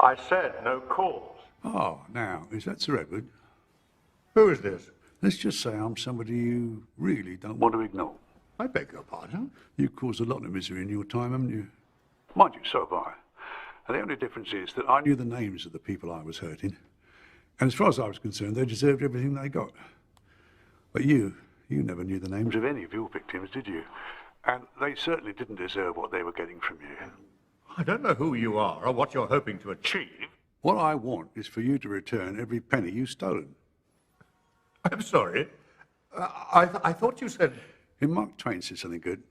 I said no calls. Oh, now, is that Sir Edward? Who is this? Let's just say I'm somebody you really don't want to ignore. I beg your pardon? You've caused a lot of misery in your time, haven't you? Mind you, so have I. And the only difference is that I knew the names of the people I was hurting. And as far as I was concerned, they deserved everything they got. But you never knew the names of any of your victims, did you? And they certainly didn't deserve what they were getting from you. I don't know who you are or what you're hoping to achieve. What I want is for you to return every penny you've stolen. I'm sorry. I thought you said... And Mark Twain said something good.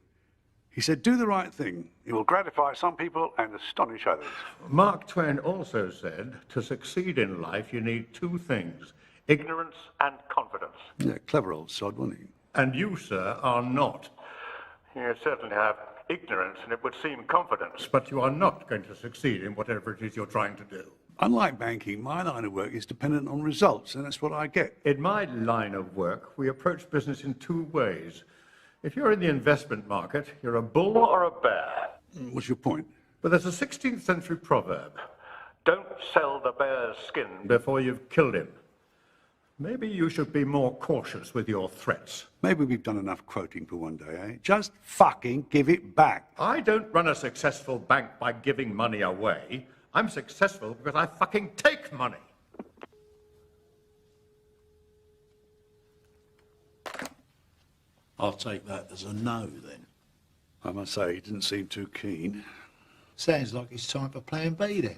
He said, do the right thing. It will gratify some people and astonish others. Mark Twain also said, to succeed in life, you need two things, ignorance and confidence. Yeah, clever old sod, wasn't he? And you, sir, are not. You certainly have ignorance, and it would seem confidence, but you are not going to succeed in whatever it is you're trying to do. Unlike banking, my line of work is dependent on results, and that's what I get. In my line of work, we approach business in two ways. If you're in the investment market, you're a bull or a bear. What's your point? But there's a 16th century proverb. Don't sell the bear's skin before you've killed him. Maybe you should be more cautious with your threats. Maybe we've done enough quoting for one day, eh? Just fucking give it back. I don't run a successful bank by giving money away. I'm successful because I fucking take money. I'll take that as a no, then. I must say, he didn't seem too keen. Sounds like it's time for plan B, then.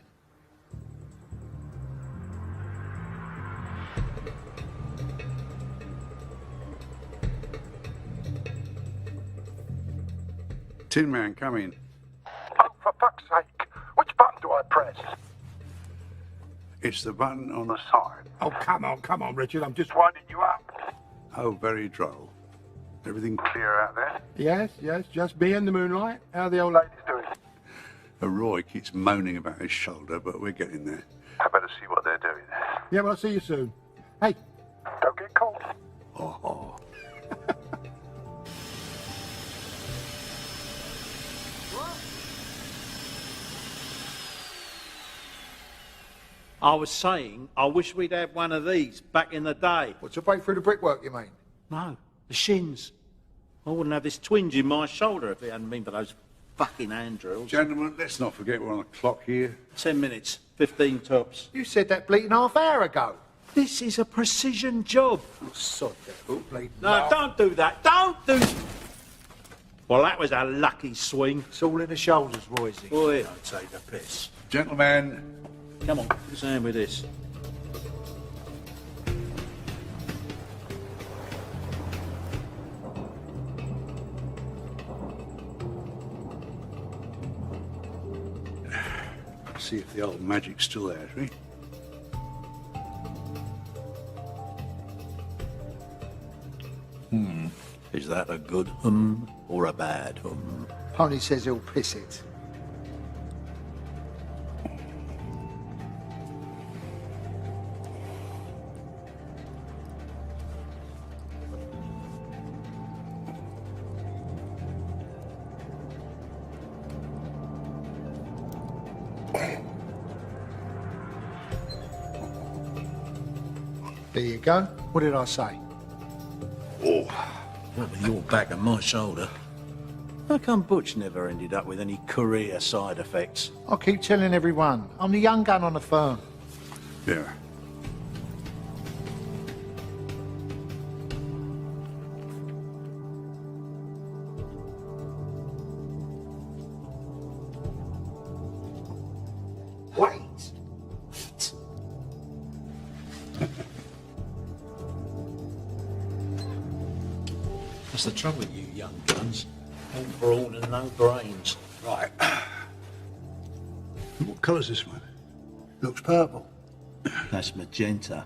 Tin Man, come in. Oh, for fuck's sake. Which button do I press? It's the button on the side. Oh, come on, Richard. I'm just winding you up. Oh, very droll. Everything clear out there? Yes, just me and the moonlight. How are the old ladies doing? Roy keeps moaning about his shoulder, but we're getting there. I better see what they're doing. Yeah, well, I'll see you soon. Hey, don't get cold. Oh. I was saying, I wish we'd had one of these back in the day. What's to break through the brickwork, you mean? No, the shins. I wouldn't have this twinge in my shoulder if it hadn't been for those fucking hand drills. Gentlemen, let's not forget we're on the clock here. 10 minutes, 15 tops. You said that bleating half hour ago. This is a precision job. Oh, sod that. Oh, bleeding. No, don't do that. Don't do... Well, that was a lucky swing. It's all in the shoulders, Royce. Boy, don't take the piss. Gentlemen. Come on, what's the hand with this? See if the old magic's still there, shall we? Is that a good or a bad Pony says he'll piss it. There you go. What did I say? Oh. What with your back and my shoulder? How come Butch never ended up with any career side effects? I keep telling everyone, I'm the young gun on the firm. Yeah. Wait. That's the trouble with you young guns. All brawn and no brains. Right. What colour's this one? Looks purple. That's magenta.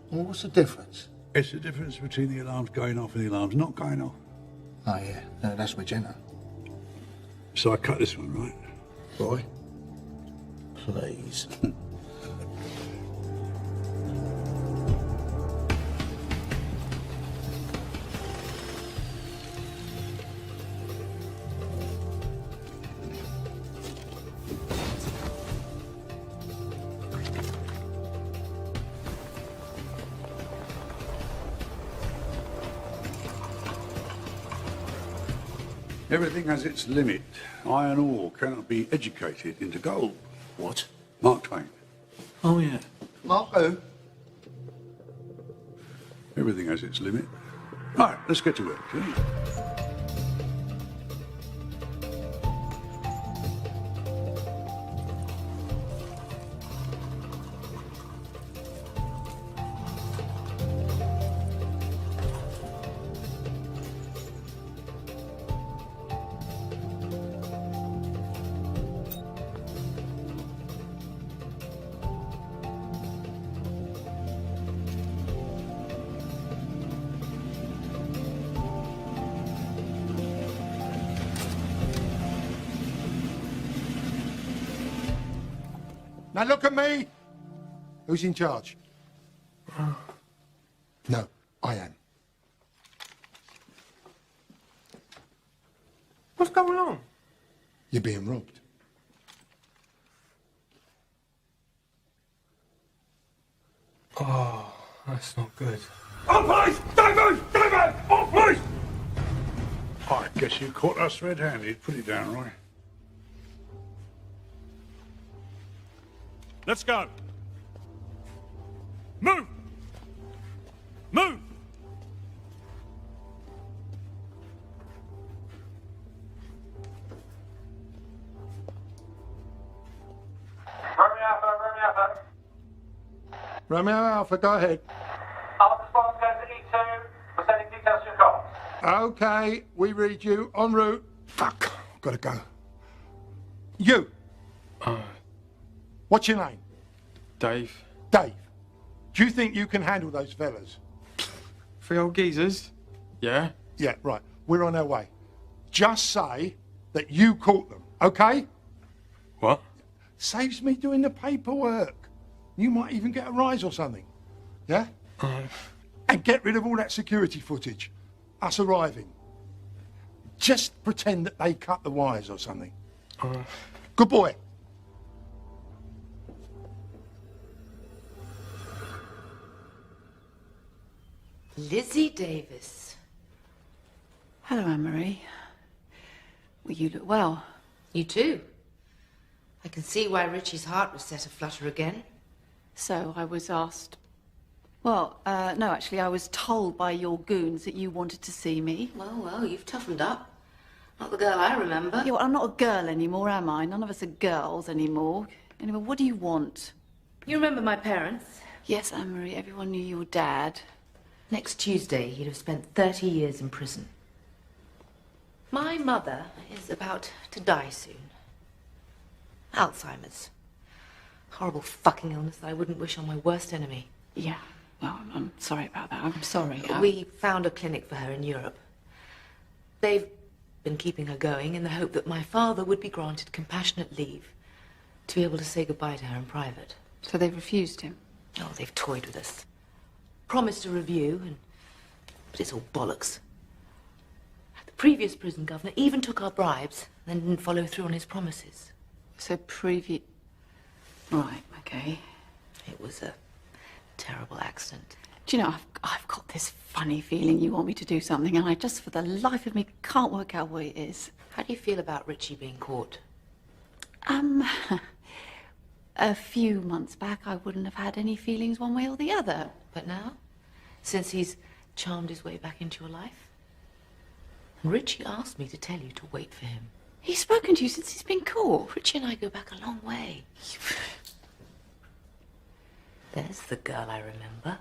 Well, what's the difference? It's the difference between the alarms going off and the alarms not going off. Oh, yeah. No, that's magenta. So I cut this one, right? Roy? Please. Everything has its limit. Iron ore cannot be educated into gold. What? Mark Twain. Oh, yeah. Mark who? Everything has its limit. Right, let's get to work, shall we? Now look at me. Who's in charge? No, I am. What's going on? You're being robbed. Oh, that's not good. On, police! David! David! On, police! I guess you caught us red-handed. Put it down, Roy. Let's go. Move! Move! Romeo Alpha, go ahead. Alpha Spawn's going to E2. We're sending details to your comms. Okay, we read you. En route. Fuck, gotta go. You. What's your name? Dave. Dave. Do you think you can handle those fellas? 3 old geezers? Yeah. Yeah, right. We're on our way. Just say that you caught them, okay? What? Saves me doing the paperwork. You might even get a rise or something. Yeah? And get rid of all that security footage. Us arriving. Just pretend that they cut the wires or something. Good boy. Lizzie Davis. Hello, Anne-Marie. Well, you look well. You too. I can see why Richie's heart was set aflutter again. So I was asked... Well, no, actually, I was told by your goons that you wanted to see me. Well, you've toughened up. Not the girl I remember. Yeah, well, I'm not a girl anymore, am I? None of us are girls anymore. Anyway, what do you want? You remember my parents? Yes, Anne-Marie, everyone knew your dad. Next Tuesday, he'd have spent 30 years in prison. My mother is about to die soon. Alzheimer's. Horrible fucking illness that I wouldn't wish on my worst enemy. Yeah, well, I'm sorry about that. I'm sorry. We found a clinic for her in Europe. They've been keeping her going in the hope that my father would be granted compassionate leave to be able to say goodbye to her in private. So they've refused him? Oh, they've toyed with us. Promised a review, but it's all bollocks. The previous prison governor even took our bribes, then didn't follow through on his promises. So Right, okay. It was a terrible accident. Do you know, I've got this funny feeling you want me to do something, and I just, for the life of me, can't work out what it is. How do you feel about Richie being caught? A few months back, I wouldn't have had any feelings one way or the other. But now? Since he's charmed his way back into your life? And Richie asked me to tell you to wait for him. He's spoken to you since he's been caught. Richie and I go back a long way. There's the girl I remember.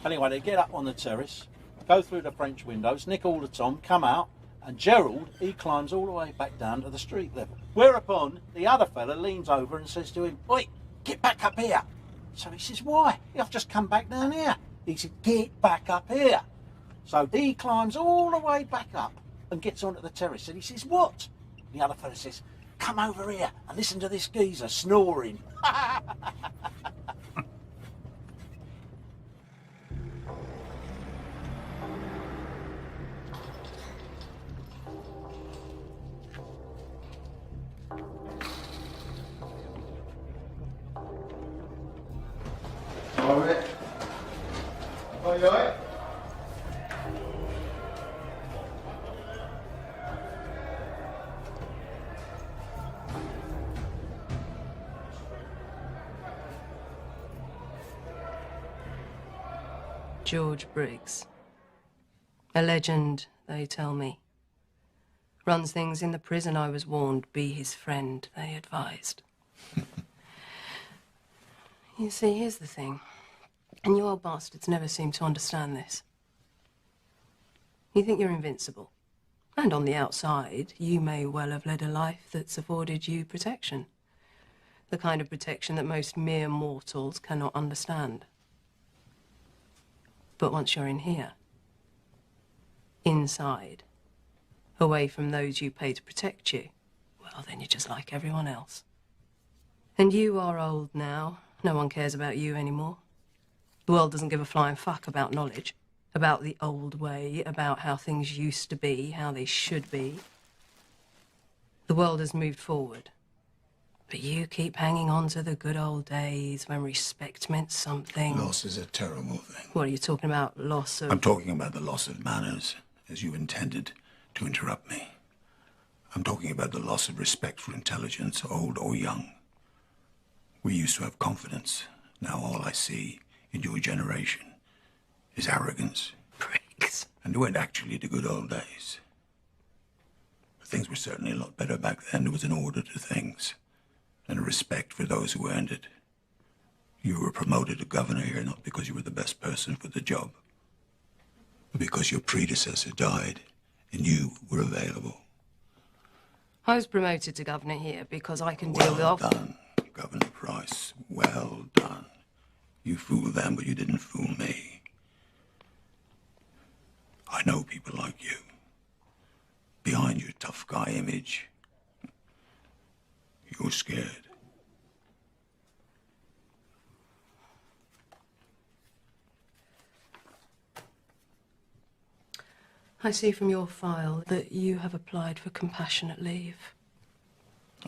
Anyway, they get up on the terrace, go through the French windows, nick all the Tom, come out, and Gerald, he climbs all the way back down to the street level. Whereupon, the other fella leans over and says to him, "Oi, get back up here." So he says, "Why? I've just come back down here." He said, "Get back up here." So he climbs all the way back up and gets onto the terrace, and he says, "What?" The other fella says, "Come over here and listen to this geezer snoring." All right. All right. George Briggs. A legend, they tell me. Runs things in the prison, I was warned. Be his friend, they advised. You see, here's the thing. And you old bastards never seem to understand this. You think you're invincible. And on the outside, you may well have led a life that's afforded you protection. The kind of protection that most mere mortals cannot understand. But once you're in here, inside, away from those you pay to protect you, well, then you're just like everyone else. And you are old now. No one cares about you anymore. The world doesn't give a flying fuck about knowledge, about the old way, about how things used to be, how they should be. The world has moved forward. But you keep hanging on to the good old days when respect meant something. Loss is a terrible thing. What are you talking about? Loss of... I'm talking about the loss of manners, as you intended to interrupt me. I'm talking about the loss of respect for intelligence, old or young. We used to have confidence. Now all I see in your generation is arrogance. Pricks. And it weren't actually the good old days. But things were certainly a lot better back then. There was an order to things and a respect for those who earned it. You were promoted to governor here not because you were the best person for the job, but because your predecessor died and you were available. I was promoted to governor here because I can deal with... Well done, Governor Price. Well done. You fooled them, but you didn't fool me. I know people like you. Behind your tough guy image, you're scared. I see from your file that you have applied for compassionate leave.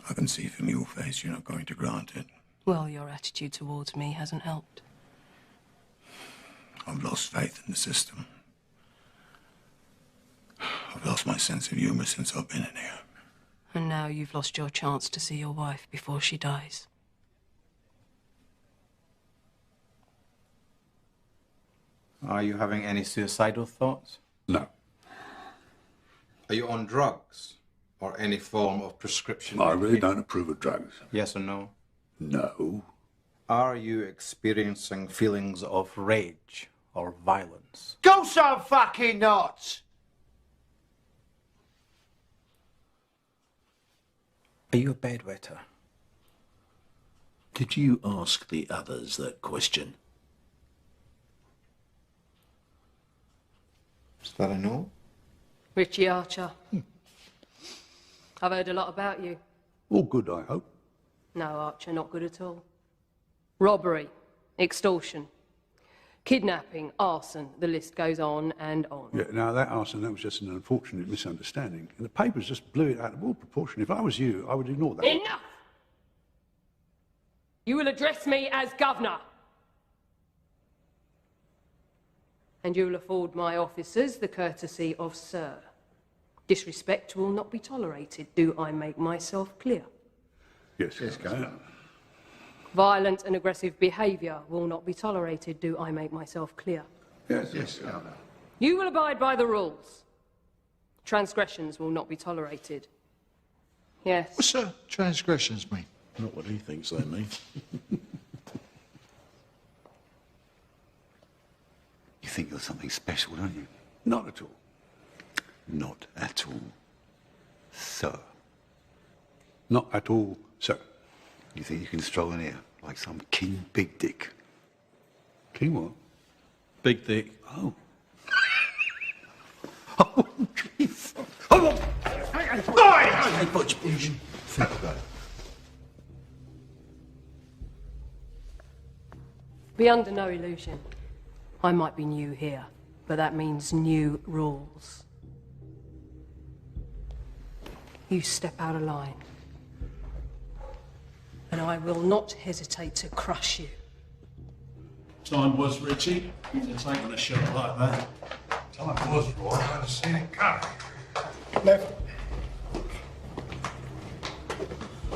I can see from your face you're not going to grant it. Well, your attitude towards me hasn't helped. I've lost faith in the system. I've lost my sense of humor since I've been in here. And now you've lost your chance to see your wife before she dies. Are you having any suicidal thoughts? No. Are you on drugs or any form of prescription? I really don't approve of drugs. Yes or no? No. Are you experiencing feelings of rage or violence? Go so fucking nuts! Are you a bedwetter? Did you ask the others that question? Is that a no? Richie Archer. I've heard a lot about you. All good, I hope. No, Archer, not good at all. Robbery, extortion, kidnapping, arson, the list goes on and on. Yeah, now that arson, that was just an unfortunate misunderstanding. And the papers just blew it out of all proportion. If I was you, I would ignore that. Enough! You will address me as governor. And you will afford my officers the courtesy of sir. Disrespect will not be tolerated. Do I make myself clear? Yes, Governor. Violent and aggressive behaviour will not be tolerated. Do I make myself clear? Yes, Governor. You will abide by the rules. Transgressions will not be tolerated. Yes. What's transgressions mean? Not what he thinks they mean. You think you're something special, don't you? Not at all. Not at all. Sir. Not at all, sir. You think you can stroll in here like some king big dick? King what? Big dick. Oh. Oh, Jesus. Oh, Hey, Butch. think about it. Be under no illusion. I might be new here, but that means new rules. You step out of line, and I will not hesitate to crush you. Time was, Richie, to take on a shot like that. Time was, Roy. I'd have seen it coming. Left.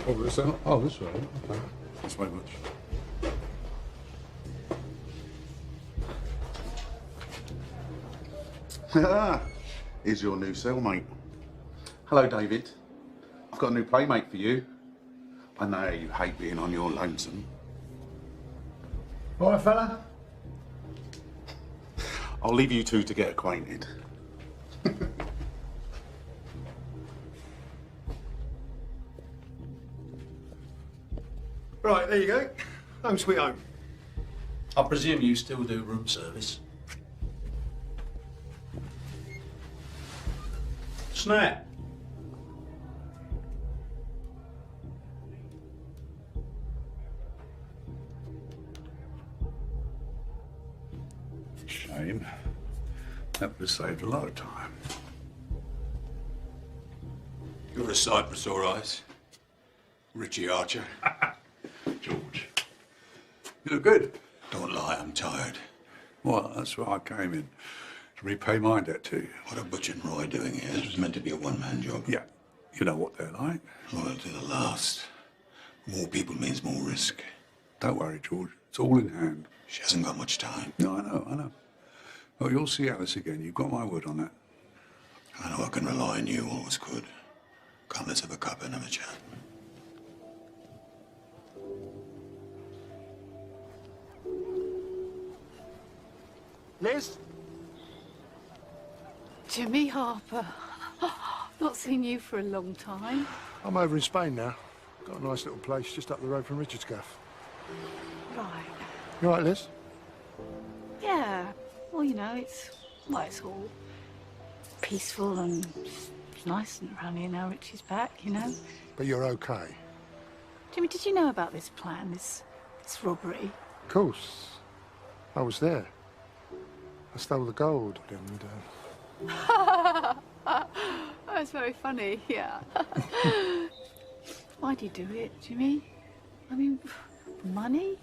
Oh, this way? Oh, this way. Okay. Thanks very much. Here's your new cellmate. Hello, David. I've got a new playmate for you. I know you hate being on your lonesome. All right, fella? I'll leave you two to get acquainted. Right, there you go. Home sweet home. I presume you still do room service. Snap. Shame. That would have saved a lot of time. You're a sight for sore eyes. Richie Archer. George. You look good. Don't lie, I'm tired. Well, that's why I came in. To repay my debt to you. What are Butch and Roy doing here? This was meant to be a one-man job. Yeah. You know what they're like. Loyal to the last. More people means more risk. Don't worry, George. It's all in hand. She hasn't got much time. No, I know. Well, you'll see Alice again. You've got my word on that. I know I can rely on you, always could. Come, let's have a cup and have a chat. Liz? Jimmy Harper. Not seen you for a long time. I'm over in Spain now. Got a nice little place just up the road from Richard's gaff. Right. You all right, Liz? Yeah. Well, you know, it's all peaceful and it's nice and around here now Richie's back, you know. But you're okay? Jimmy, did you know about this plan, this robbery? Of course. I was there. I stole the gold and... That's very funny, yeah. Why'd you do it, Jimmy? I mean, money?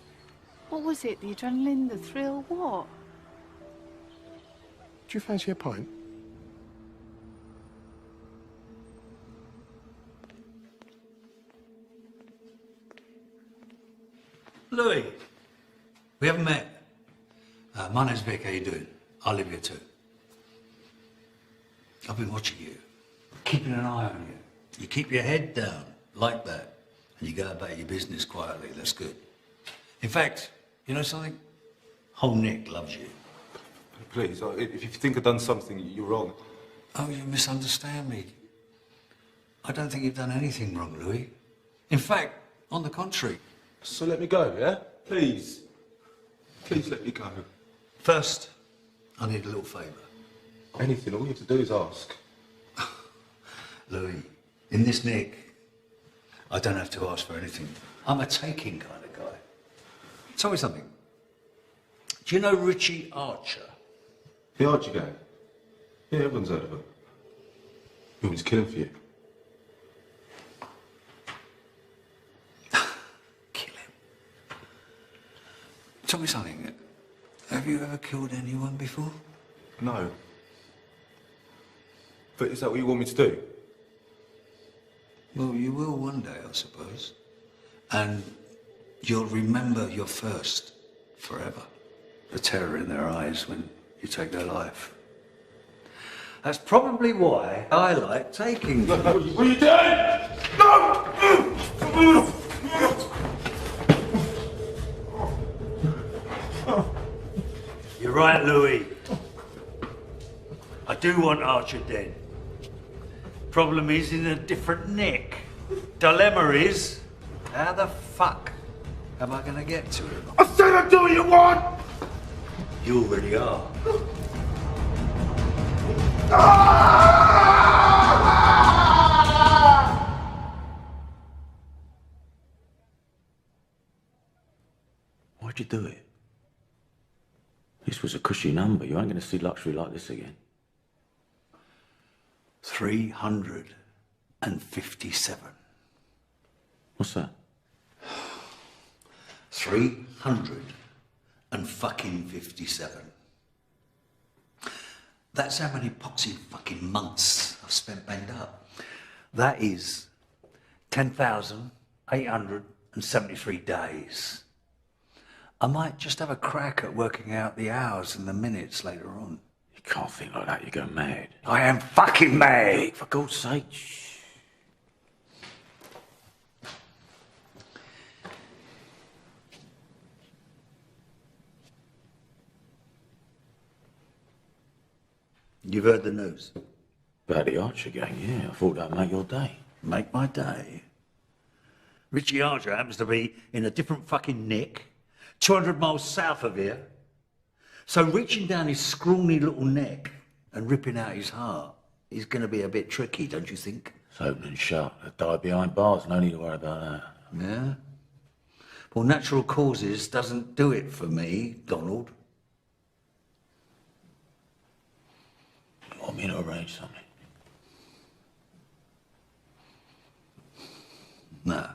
What was it? The adrenaline, the thrill, what? Do you fancy a pint? Louis, we haven't met. My name's Vic, how you doing? I live here too. I've been watching you, keeping an eye on you. You keep your head down, like that, and you go about your business quietly, that's good. In fact, you know something? Whole Nick loves you. Please, if you think I've done something, you're wrong. Oh, you misunderstand me. I don't think you've done anything wrong, Louis. In fact, on the contrary. So let me go, yeah? Please. Please let me go. First, I need a little favour. Anything, all you have to do is ask. Louis, in this nick, I don't have to ask for anything. I'm a taking kind of guy. Tell me something. Do you know Richie Archer? The Archer gang? Yeah, everyone's heard of him. You want me to kill him for you? Kill him? Tell me something. Have you ever killed anyone before? No. But is that what you want me to do? Well, you will one day, I suppose. And you'll remember your first forever. The terror in their eyes when you take their life. That's probably why I like taking them. What are you doing? No! You're right, Louis. I do want Archer dead. Problem is in a different nick. Dilemma is, how the fuck am I gonna get to him? I said I'd do what you want! You already are. Why'd you do it? This was a cushy number. You ain't going to see luxury like this again. 357. What's that? 357. That's how many poxy fucking months I've spent banged up. That is 10,873 days. I might just have a crack at working out the hours and the minutes later on. You You can't think like that, you go mad. I am fucking mad! Vic, for God's sake, shh. You've heard the news? About the Archer gang, yeah. I thought that'd make your day. Make my day. Richie Archer happens to be in a different fucking nick, 200 miles south of here. So reaching down his scrawny little neck and ripping out his heart is going to be a bit tricky, don't you think? It's open and shut. They die behind bars. No need to worry about that. Yeah? Well, natural causes doesn't do it for me, Donald. You want me to arrange something? No,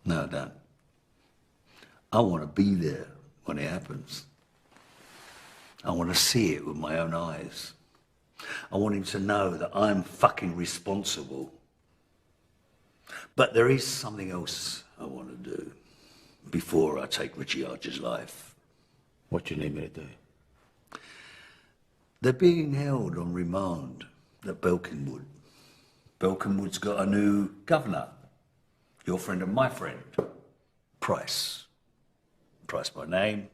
I don't. I want to be there when it happens. I want to see it with my own eyes. I want him to know that I'm fucking responsible. But there is something else I want to do before I take Richie Archer's life. What do you need me to do? They're being held on remand at Belkinwood. Belkinwood's got a new governor. Your friend and my friend. Price. Price by name,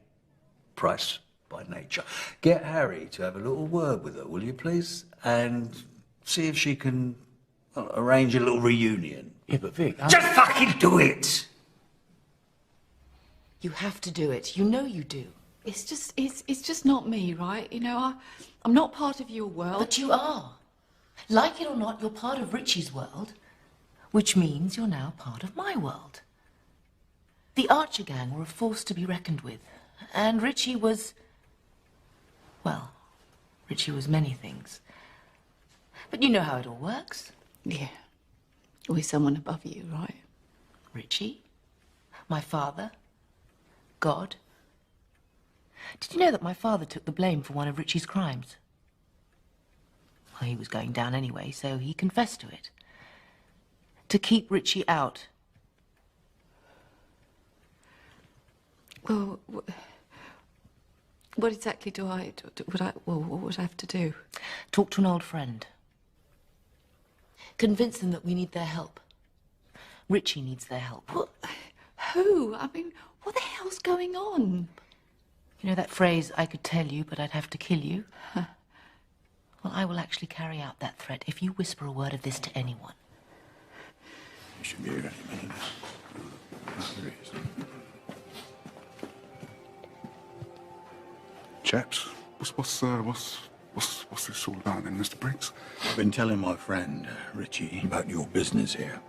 Price by nature. Get Harry to have a little word with her, will you please? And see if she can arrange a little reunion. Yeah, but Vic... Just fucking do it! You have to do it. You know you do. It's just not me, right? You know, I'm not part of your world. But you are. Like it or not, you're part of Richie's world, which means you're now part of my world. The Archer gang were a force to be reckoned with, and Richie was... well, Richie was many things. But you know how it all works. Yeah. With someone above you, right? Richie, my father, God. Did you know that my father took the blame for one of Richie's crimes? Well, he was going down anyway, so he confessed to it. To keep Richie out. Well, what exactly what would I have to do? Talk to an old friend. Convince them that we need their help. Richie needs their help. Well, who? I mean, what the hell's going on? You know that phrase, I could tell you, but I'd have to kill you? Huh. Well, I will actually carry out that threat if you whisper a word of this to anyone. You should be here any minute now. There he is. Chaps, what's this all about then, Mr. Briggs? I've been telling my friend, Richie, about your business here.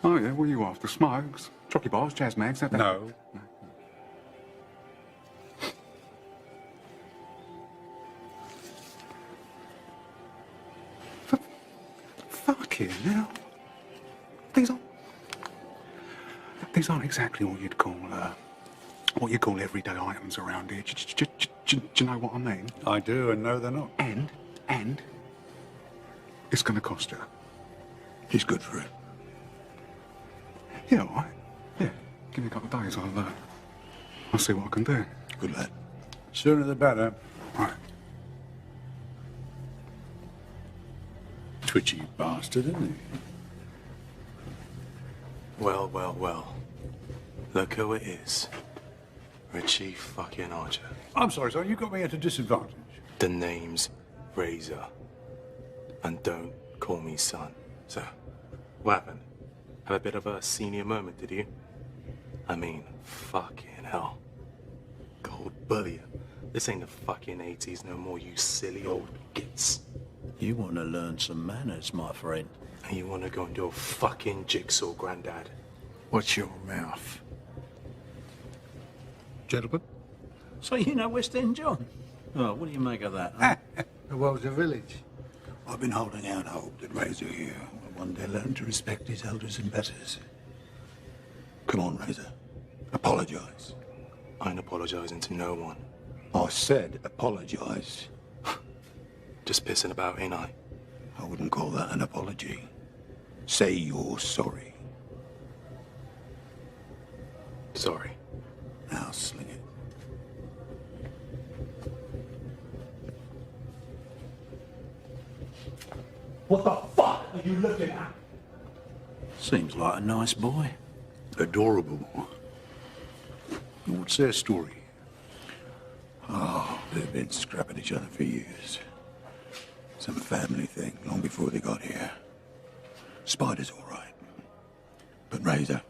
Oh, yeah? What are you after? Smokes? Jockey bars? Jazz mags? That No. Fucking hell. These aren't exactly what you'd call everyday items around here. Do you know what I mean? I do, and no, they're not. And it's going to cost you. He's good for it. Yeah, all right. Yeah, give me a couple of days. I'll see what I can do. Good lad. Sooner the better. Right. Twitchy bastard, isn't he? Well, well, well. Look who it is. Richie fucking Archer. I'm sorry, sir. You got me at a disadvantage. The name's Razor. And don't call me son. So, what happened? Have a bit of a senior moment, did you? I mean, fucking hell. Gold bullion. This ain't the fucking 80s no more, you silly old gits. You want to learn some manners, my friend. And you want to go and do a fucking jigsaw, Grandad. Watch your mouth. Gentlemen? So you know West End John? Oh, what do you make of that? Huh? The world's a village. I've been holding out hope that Razor here will one day learn to respect his elders and betters. Come on, Razor. Apologise. I ain't apologising to no one. I said apologise. Just pissing about, ain't I? I wouldn't call that an apology. Say you're sorry. Sorry. Now sling it. What the fuck are you looking at? Seems like a nice boy. Adorable. What's their story? Oh, they've been scrapping each other for years. Some family thing, long before they got here. Spider's all right. But Razor,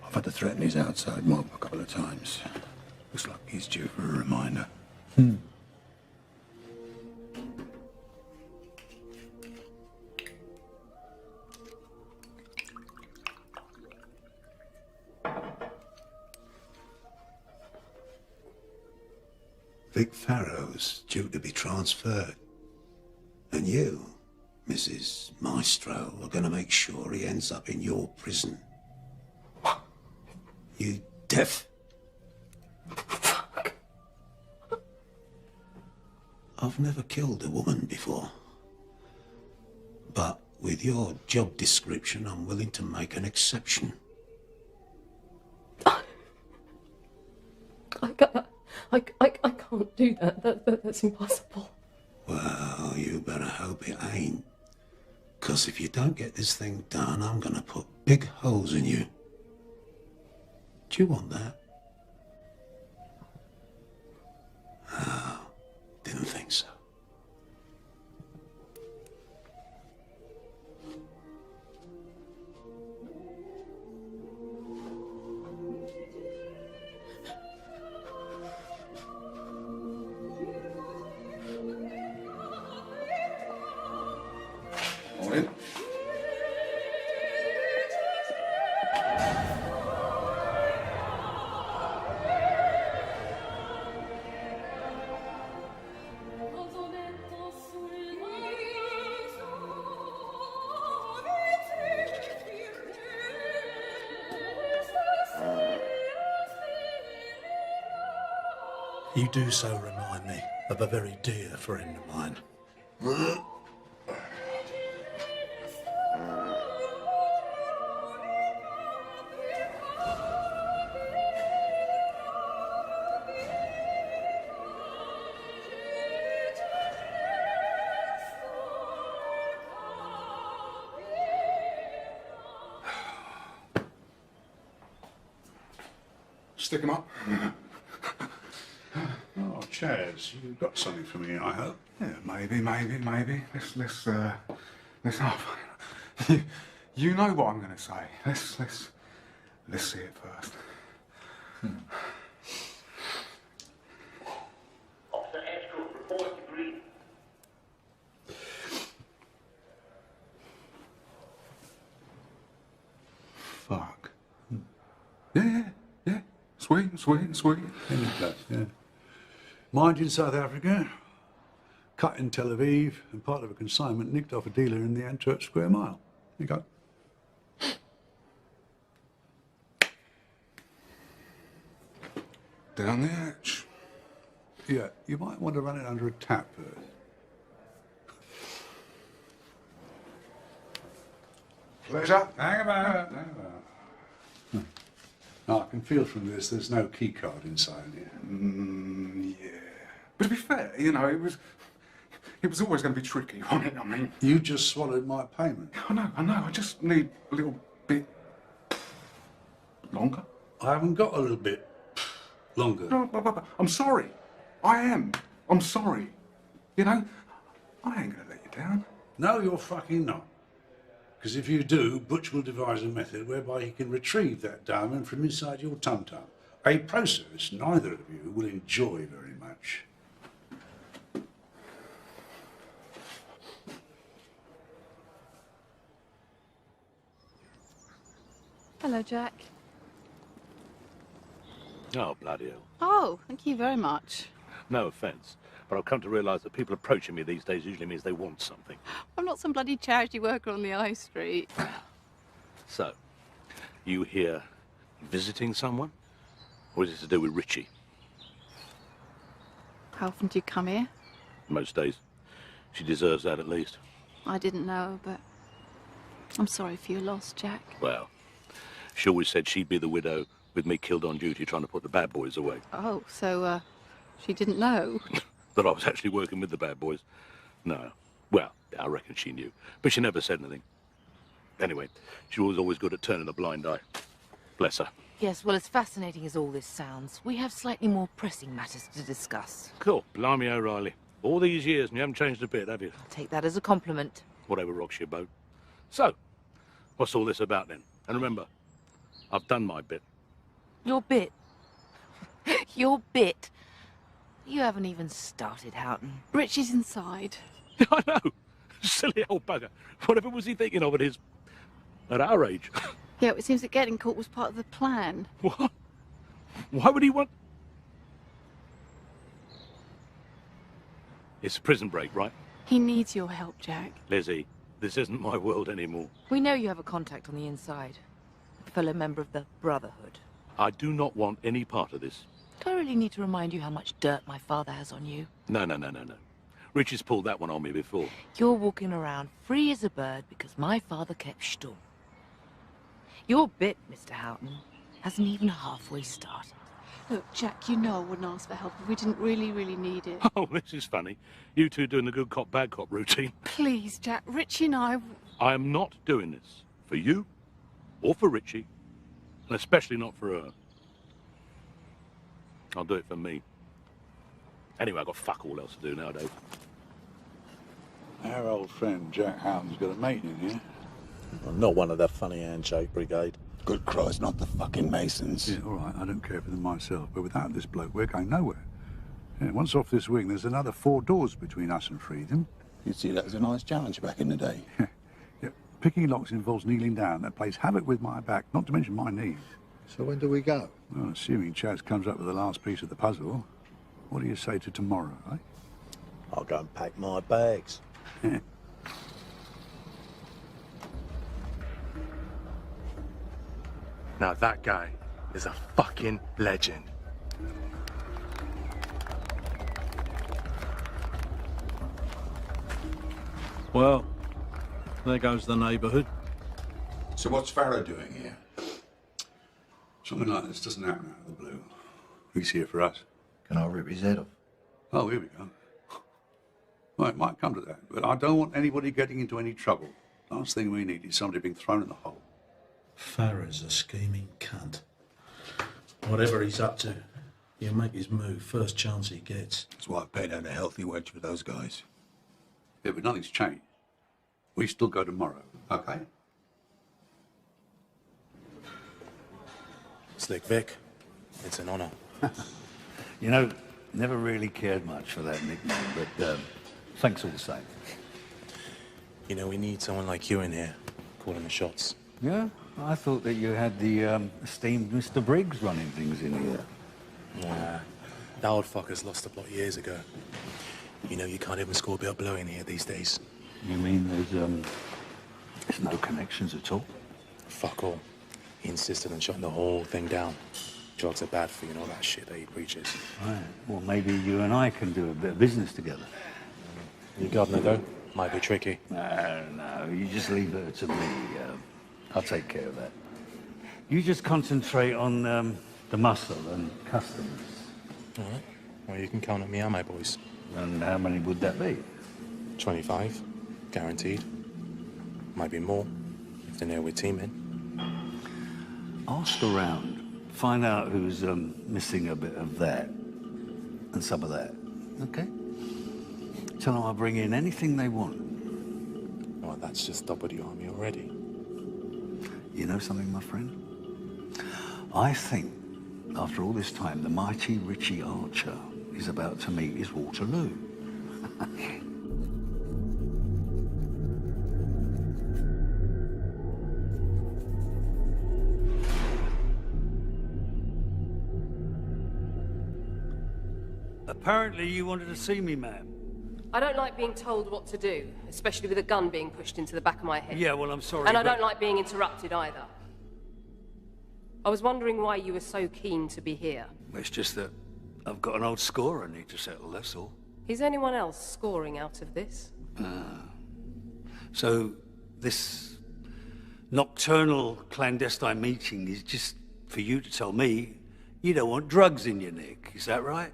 I've had to threaten his outside mob a couple of times. Looks like he's due for a reminder. Vic Farrow's due to be transferred. And you, Mrs. Maestro, are going to make sure he ends up in your prison. You deaf? Fuck. I've never killed a woman before. But with your job description, I'm willing to make an exception. I can't do that. That's impossible. Well, you better hope it ain't. 'Cause if you don't get this thing done, I'm gonna put big holes in you. Do you want that? Oh, didn't think so. You do so remind me of a very dear friend of mine. Stick 'em up. Oh, Chaz, you've got something for me, I hope. Yeah, maybe. Let's off. You know what I'm going to say. Let's see it first. Fuck. Yeah. Sweet. Yeah. Mind in South Africa, cut in Tel Aviv, and part of a consignment nicked off a dealer in the Antwerp Square Mile. You go. Down the hatch. Yeah, you might want to run it under a tap first. Pleasure. Hang about. I can feel from this there's no key card inside here. Yeah. But to be fair, you know, it was always going to be tricky, wasn't it? I mean... You just swallowed my payment. I know. I just need a little bit longer. I haven't got a little bit longer. No, I'm sorry. I am. I'm sorry. You know, I ain't going to let you down. No, you're fucking not. Because if you do, Butch will devise a method whereby he can retrieve that diamond from inside your tum-tum. A process neither of you will enjoy very much. Hello, Jack. Oh, bloody hell. Oh, thank you very much. No offence, but I've come to realise that people approaching me these days usually means they want something. I'm not some bloody charity worker on the high street. So, you here visiting someone? Or is it to do with Richie? How often do you come here? Most days. She deserves that at least. I didn't know, but I'm sorry for your loss, Jack. Well, she always said she'd be the widow with me killed on duty trying to put the bad boys away. Oh, so, she didn't know? That I was actually working with the bad boys? No. Well, I reckon she knew, but she never said anything. Anyway, she was always good at turning a blind eye. Bless her. Yes, well, as fascinating as all this sounds, we have slightly more pressing matters to discuss. Cool. Blimey O'Reilly. All these years and you haven't changed a bit, have you? I'll take that as a compliment. Whatever rocks your boat. So, what's all this about then? And remember, I've done my bit. Your bit? Your bit? You haven't even started, Houghton. Richie's inside. I know. Silly old bugger. Whatever was he thinking of at our age? Yeah, it seems that getting caught was part of the plan. What? Why would he want... It's a prison break, right? He needs your help, Jack. Lizzie, this isn't my world anymore. We know you have a contact on the inside. A fellow member of the Brotherhood. I do not want any part of this. Do I really need to remind you how much dirt my father has on you? No. Richie's pulled that one on me before. You're walking around free as a bird because my father kept stum. Your bit, Mr. Houghton, hasn't even halfway started. Look, Jack, you know I wouldn't ask for help if we didn't really need it. Oh, this is funny. You two doing the good cop, bad cop routine. Please, Jack, Richie and I am not doing this for you or for Richie, and especially not for her. I'll do it for me. Anyway, I've got fuck all else to do nowadays. Our old friend Jack Houghton's got a mate in here. Well, not one of the funny handshake brigade. Good Christ, not the fucking Masons. Yeah, all right, I don't care for them myself, but without this bloke, we're going nowhere. Yeah, once off this wing, there's another 4 doors between us and freedom. You'd see that as a nice challenge back in the day. Yeah, picking locks involves kneeling down. That plays havoc with my back, not to mention my knees. So when do we go? Well, assuming Chaz comes up with the last piece of the puzzle, what do you say to tomorrow, eh? I'll go and pack my bags. Now that guy is a fucking legend. Well, there goes the neighbourhood. So what's Farrow doing here? Something like this doesn't happen out of the blue. He's here for us. Can I rip his head off? Oh, here we go. Well, it might come to that, but I don't want anybody getting into any trouble. Last thing we need is somebody being thrown in the hole. Farrow's a scheming cunt. Whatever he's up to, he'll make his move first chance he gets. That's why I paid out a healthy wedge for those guys. Yeah, but nothing's changed. We still go tomorrow, okay? Slick Vic, it's an honour. You know, never really cared much for that nickname, but thanks all the same. You know, we need someone like you in here, calling the shots. Yeah? I thought that you had the esteemed Mr. Briggs running things in here. Nah, that old fucker's lost the plot years ago. You know, you can't even score a bit of blow in here these days. You mean there's no connections at all? Fuck all. He insisted on shutting the whole thing down. Drugs are bad for you and all that shit that he preaches. Right. Well, maybe you and I can do a bit of business together. You governor, though? Might be tricky. No, you just leave it to me. I'll take care of that. You just concentrate on the muscle and customers. All right. Well, you can count on me and my boys. And how many would that be? 25. Guaranteed. Might be more if they know we're teaming. Ask around. Find out who's missing a bit of that and some of that. Okay? Tell them I'll bring in anything they want. Well, that's just double the army already. You know something, my friend? I think, after all this time, the mighty Richie Archer is about to meet his Waterloo. Apparently you wanted to see me, ma'am. I don't like being told what to do, especially with a gun being pushed into the back of my head. Yeah, well, I'm sorry, And I but- don't like being interrupted either. I was wondering why you were so keen to be here. It's just that I've got an old score I need to settle, that's all. Is anyone else scoring out of this? So, this nocturnal clandestine meeting is just for you to tell me you don't want drugs in your neck, is that right?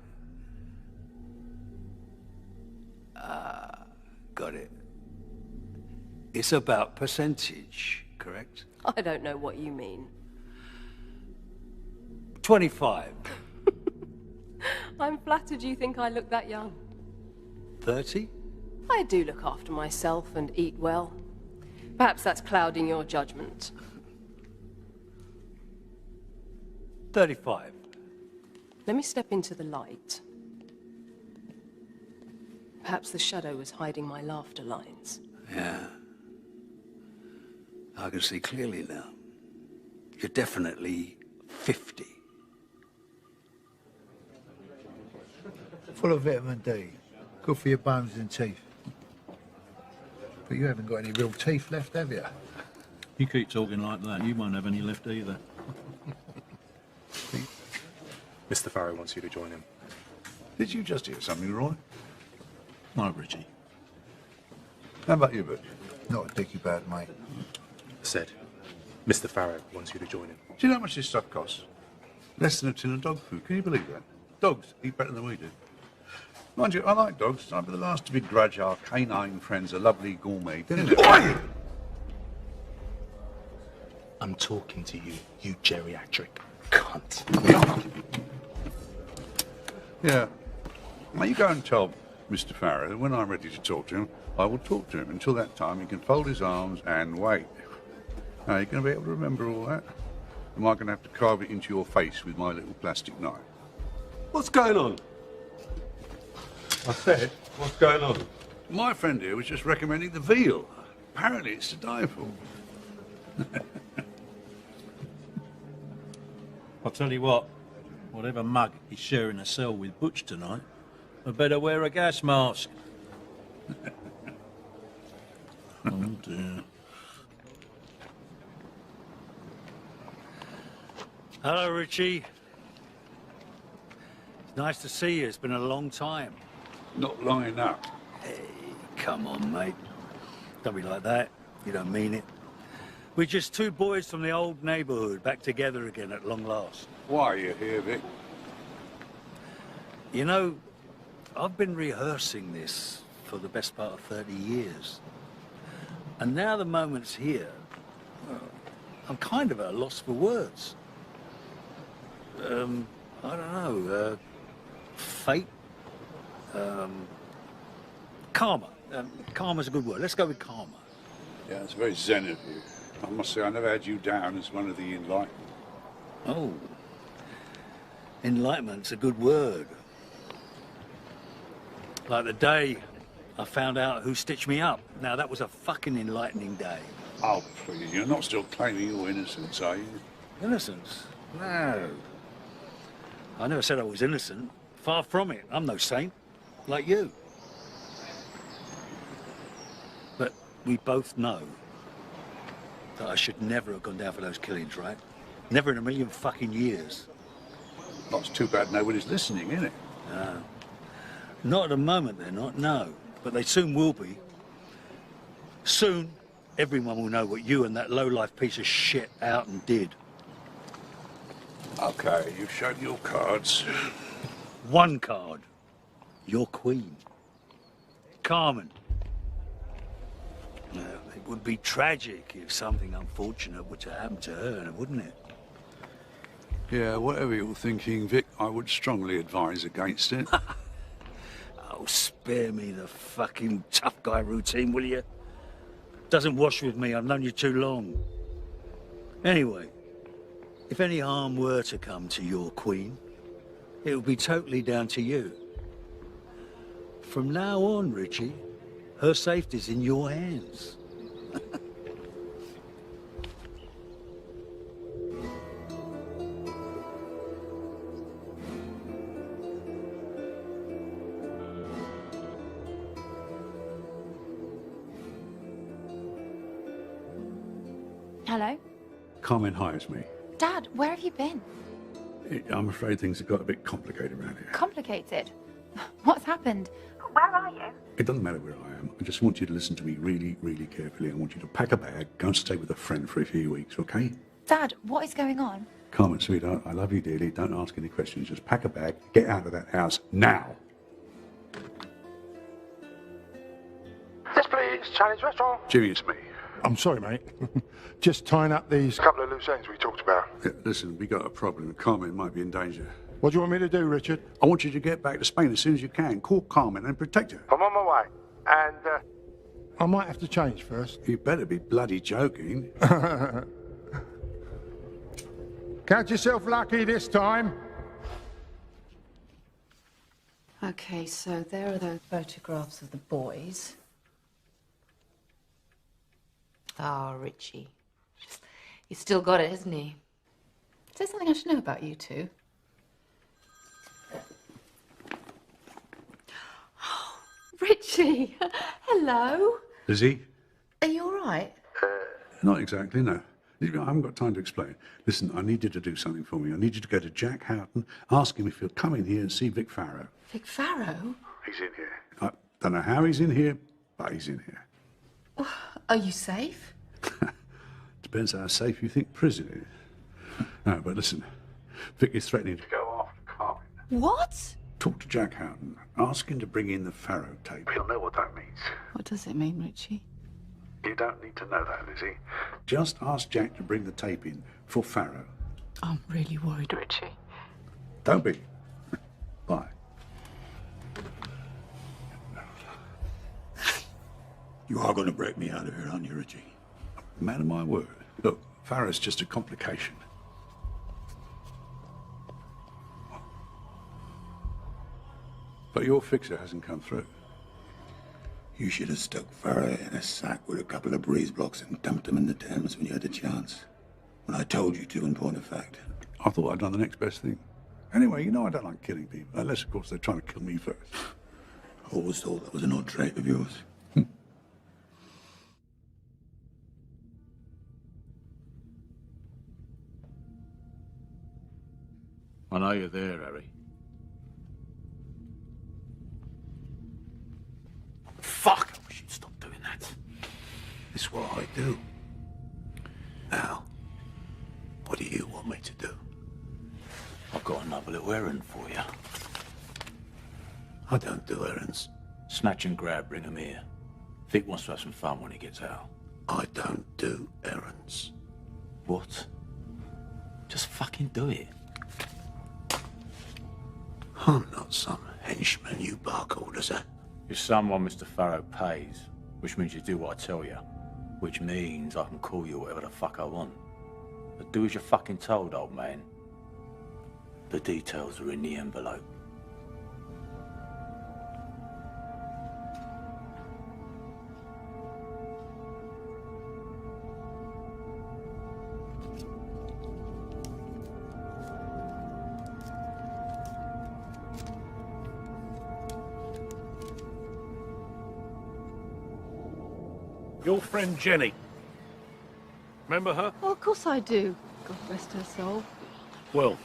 Got it. It's about percentage, correct? I don't know what you mean. 25. I'm flattered you think I look that young. 30? I do look after myself and eat well. Perhaps that's clouding your judgment. 35. Let me step into the light. Perhaps the shadow was hiding my laughter lines. Yeah. I can see clearly now. You're definitely 50. Full of vitamin D. Good for your bones and teeth. But you haven't got any real teeth left, have you? You keep talking like that, you won't have any left either. Mr. Farrow wants you to join him. Did you just hear something, Roy? No, Richie. How about you, Butch? Not a dicky bad, mate. Said, Mr. Farrow wants you to join him. Do you know how much this stuff costs? Less than a tin of dog food. Can you believe that? Dogs eat better than we do. Mind you, I like dogs. I'd be the last to begrudge our canine friends a lovely gourmet dinner. I'm talking to you, you geriatric cunt. Yeah. Now you go and tell Mr. Farrow that when I'm ready to talk to him, I will talk to him. Until that time, he can fold his arms and wait. Now, you going to be able to remember all that? Am I going to have to carve it into your face with my little plastic knife? What's going on? I said, what's going on? My friend here was just recommending the veal. Apparently it's to die for. I'll tell you what, whatever mug is sharing a cell with Butch tonight, I better wear a gas mask. Oh dear. Hello, Richie. It's nice to see you. It's been a long time. Not long enough. Hey, come on, mate. Don't be like that. You don't mean it. We're just two boys from the old neighborhood back together again at long last. Why are you here, Vic? You know, I've been rehearsing this for the best part of 30 years. And now the moment's here. Well, I'm kind of at a loss for words. I don't know, fate? Karma. Karma's a good word. Let's go with karma. Yeah, it's very zen of you. I must say, I never had you down as one of the enlightened. Oh. Enlightenment's a good word. Like the day I found out who stitched me up. Now, that was a fucking enlightening day. Oh, please, you're not still claiming your innocence, are you? Innocence? No. I never said I was innocent. Far from it. I'm no saint. Like you. But we both know that I should never have gone down for those killings, right? Never in a million fucking years. Oh, it's too bad nobody's listening, isn't it? No. Not at the moment, they're not, no. But they soon will be. Soon, everyone will know what you and that low-life piece of shit out and did. Okay, you've shown your cards. One card. Your queen. Carmen. Now, it would be tragic if something unfortunate were to happen to her, wouldn't it? Yeah, whatever you're thinking, Vic, I would strongly advise against it. Oh, spare me the fucking tough guy routine, will you? Doesn't wash with me, I've known you too long. Anyway, if any harm were to come to your queen, it would be totally down to you. From now on, Richie, her safety's in your hands. Hello? Carmen hires me. Dad, where have you been? I'm afraid things have got a bit complicated around here. Complicated? What's happened? Where are you? It doesn't matter where I am. I just want you to listen to me really, really carefully. I want you to pack a bag, go and stay with a friend for a few weeks, okay? Dad, what is going on? Carmen, sweetheart, I love you dearly. Don't ask any questions. Just pack a bag, get out of that house now. Yes, please. Chinese restaurant. Jimmy, it's me. I'm sorry, mate. Just tying up these couple of loose ends we talked about. Yeah, listen, we got a problem. Carmen might be in danger. What do you want me to do, Richard? I want you to get back to Spain as soon as you can. Call Carmen and protect her. I'm on my way. And, I might have to change first. You better be bloody joking. Count yourself lucky this time. Okay, so there are those photographs of the boys. Ah, Richie. He's still got it, hasn't he? Is there something I should know about you two? Oh, Richie! Hello. Lizzie? Are you all right? Not exactly, no. I haven't got time to explain. Listen, I need you to do something for me. I need you to go to Jack Houghton, ask him if he'll come in here and see Vic Farrow. Vic Farrow? He's in here. I don't know how he's in here, but he's in here. Are you safe? Depends how safe you think prison is. No, but listen, Vic is threatening to go after Carmen. What? Talk to Jack Houghton. Ask him to bring in the Farrow tape. He'll know what that means. What does it mean, Richie? You don't need to know that, Lizzie. Just ask Jack to bring the tape in for Farrow. I'm really worried, Richie. Don't be. Bye. You are going to break me out of here, aren't you, Richie? Man of my word. Look, Farrow's just a complication. But your fixer hasn't come through. You should have stuck Farrow in a sack with a couple of breeze blocks and dumped him in the Thames when you had the chance. When I told you to, in point of fact. I thought I'd done the next best thing. Anyway, you know I don't like killing people. Unless, of course, they're trying to kill me first. I always thought that was an odd trait of yours. I know you're there, Harry. Fuck! I wish you'd stop doing that. It's what I do. Now, what do you want me to do? I've got another little errand for you. I don't do errands. Snatch and grab, bring 'em here. Vic wants to have some fun when he gets out. I don't do errands. What? Just fucking do it. I'm not some henchman you bark orders at. You're someone Mr. Farrow pays, which means you do what I tell you. Which means I can call you whatever the fuck I want. But do as you're fucking told, old man. The details are in the envelope. Your friend Jenny. Remember her? Oh, of course I do. God rest her soul. Well,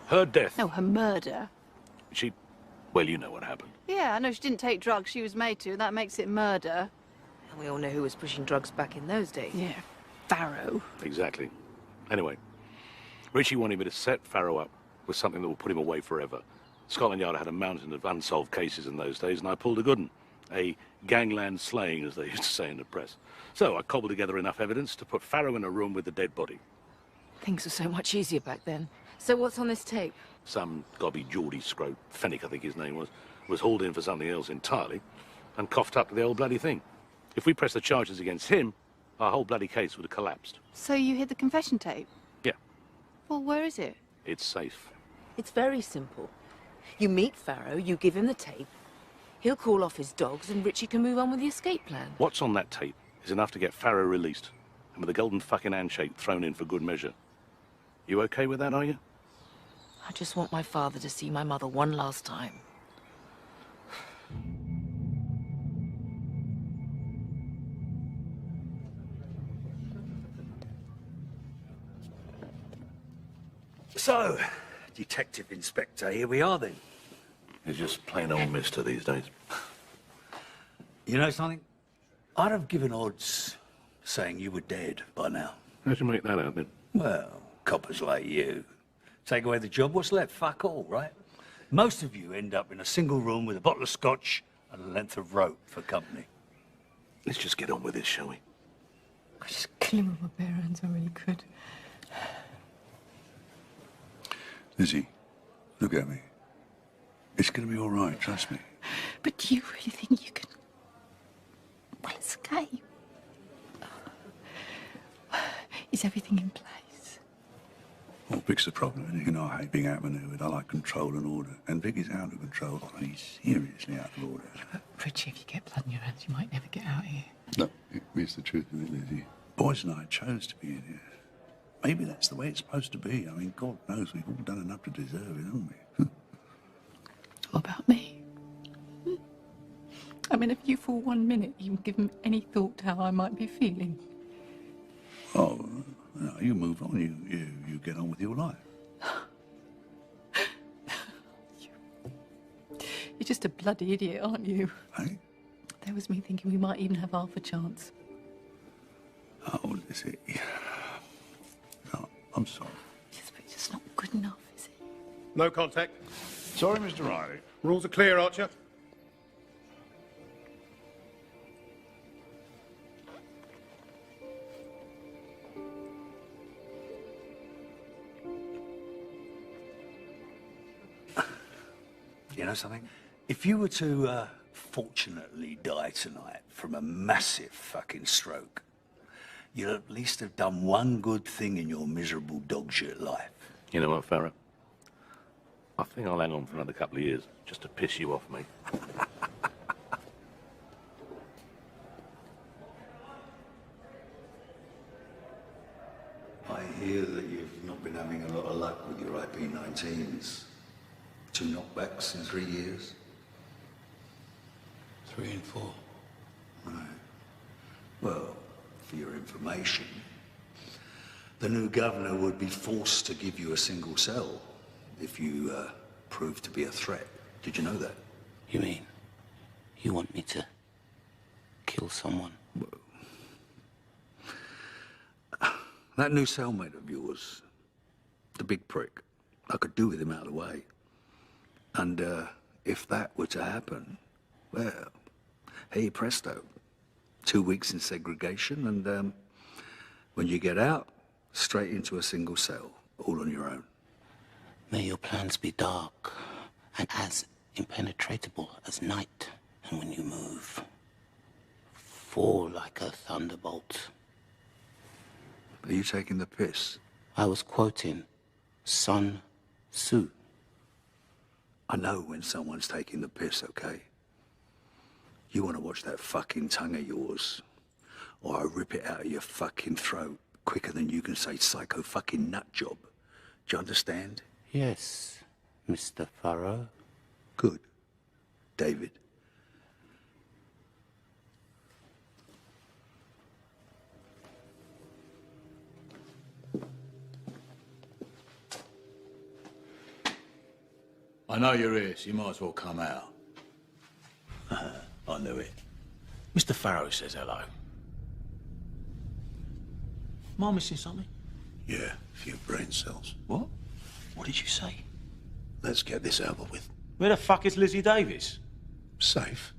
her death. No, her murder. Well, you know what happened. Yeah, I know she didn't take drugs. She was made to. That makes it murder. And we all know who was pushing drugs back in those days. Yeah, Farrow. Exactly. Anyway, Richie wanted me to set Farrow up with something that will put him away forever. Scotland Yard had a mountain of unsolved cases in those days, and I pulled a good one. A gangland slaying, as they used to say in the press. So I cobbled together enough evidence to put Farrow in a room with the dead body. Things were so much easier back then. So what's on this tape? Some gobby Geordie scrote, Fennick I think his name was hauled in for something else entirely and coughed up to the old bloody thing. If we pressed the charges against him, our whole bloody case would have collapsed. So you hid the confession tape? Yeah. Well, where is it? It's safe. It's very simple. You meet Farrow, you give him the tape, he'll call off his dogs and Richie can move on with the escape plan. What's on that tape is enough to get Farrow released, and with a golden fucking handshake thrown in for good measure. You okay with that, are you? I just want my father to see my mother one last time. So, Detective Inspector, here we are then. He's just plain old mister these days. You know something? I'd have given odds saying you were dead by now. How'd you make that out then? Well, coppers like you. Take away the job, what's left? Fuck all, right? Most of you end up in a single room with a bottle of scotch and a length of rope for company. Let's just get on with this, shall we? I could just kill him with my bare hands, I really could. Lizzie, look at me. It's going to be all right, trust me. But do you really think you can, well, escape? Is everything in place? Well, Vic's the problem. You know, I hate being outmaneuvered. I like control and order. And Vic is out of control. He's seriously out of order. Richie, if you get blood in your hands, you might never get out of here. No, it's the truth of it, Lizzie. Boys and I chose to be in here. Maybe that's the way it's supposed to be. I mean, God knows we've all done enough to deserve it, haven't we? What about me? I mean, have you for 1 minute even given any thought to how I might be feeling? Oh, no, you move on. You get on with your life. You're just a bloody idiot, aren't you? Hey? There was me thinking we might even have half a chance. Oh, is it? No, I'm sorry. Yes, but it's just not good enough, is it? No contact. Sorry, Mr. Riley. Rules are clear, Archer. You know something? If you were to fortunately die tonight from a massive fucking stroke, you'll at least have done one good thing in your miserable dog shit life. You know what, Farrah? I think I'll hang on for another couple of years, just to piss you off me. I hear that you've not been having a lot of luck with your IP-19s. 2 knockbacks in 3 years? 3 and 4. Right. Well, for your information, the new governor would be forced to give you a single cell if you prove to be a threat. Did you know that? You mean you want me to kill someone? That new cellmate of yours, the big prick, I could do with him out of the way. And if that were to happen, well, hey presto, 2 weeks in segregation, and when you get out, straight into a single cell, all on your own. May your plans be dark and as impenetrable as night, and when you move, fall like a thunderbolt. Are you taking the piss? I was quoting Sun Tzu. I know when someone's taking the piss, okay? You want to watch that fucking tongue of yours, or I rip it out of your fucking throat quicker than you can say psycho fucking nut job. Do you understand? Yes, Mr. Farrow. Good. David. I know you're here, so you might as well come out. I knew it. Mr. Farrow says hello. Am I missing something? Yeah, a few brain cells. What? What did you say? Let's get this over with. Where the fuck is Lizzie Davis? Safe.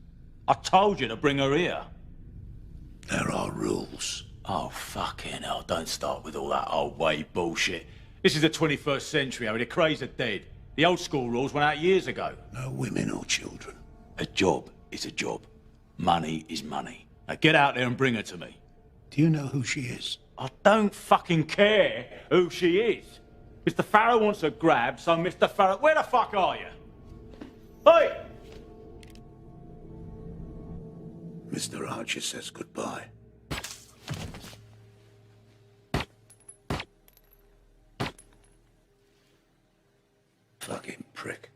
I told you to bring her here. There are rules. Oh, fucking hell, don't start with all that old way bullshit. This is the 21st century, Harry. The craze are dead. The old school rules went out years ago. No women or children. A job is a job. Money is money. Now get out there and bring her to me. Do you know who she is? I don't fucking care who she is. Mr. Farrow wants her grabbed, so Mr. Farrow... Where the fuck are you? Hey! Mr. Archer says goodbye. Fucking prick.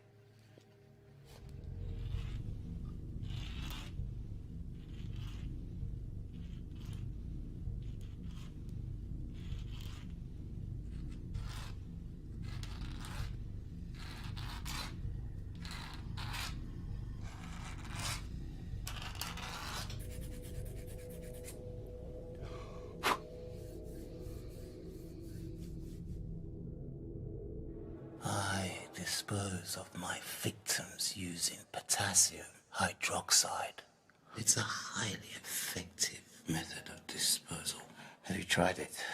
I dispose of my victims using potassium hydroxide. It's a highly effective method of disposal. Have you tried it?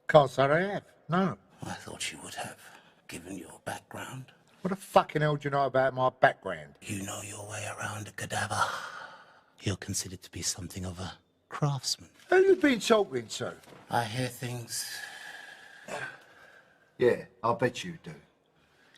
Can't say I have, no. I thought you would have, given your background. What the fucking hell do you know about my background? You know your way around a cadaver. You're considered to be something of a craftsman. Who you been talking to? I hear things. Yeah, I'll bet you do.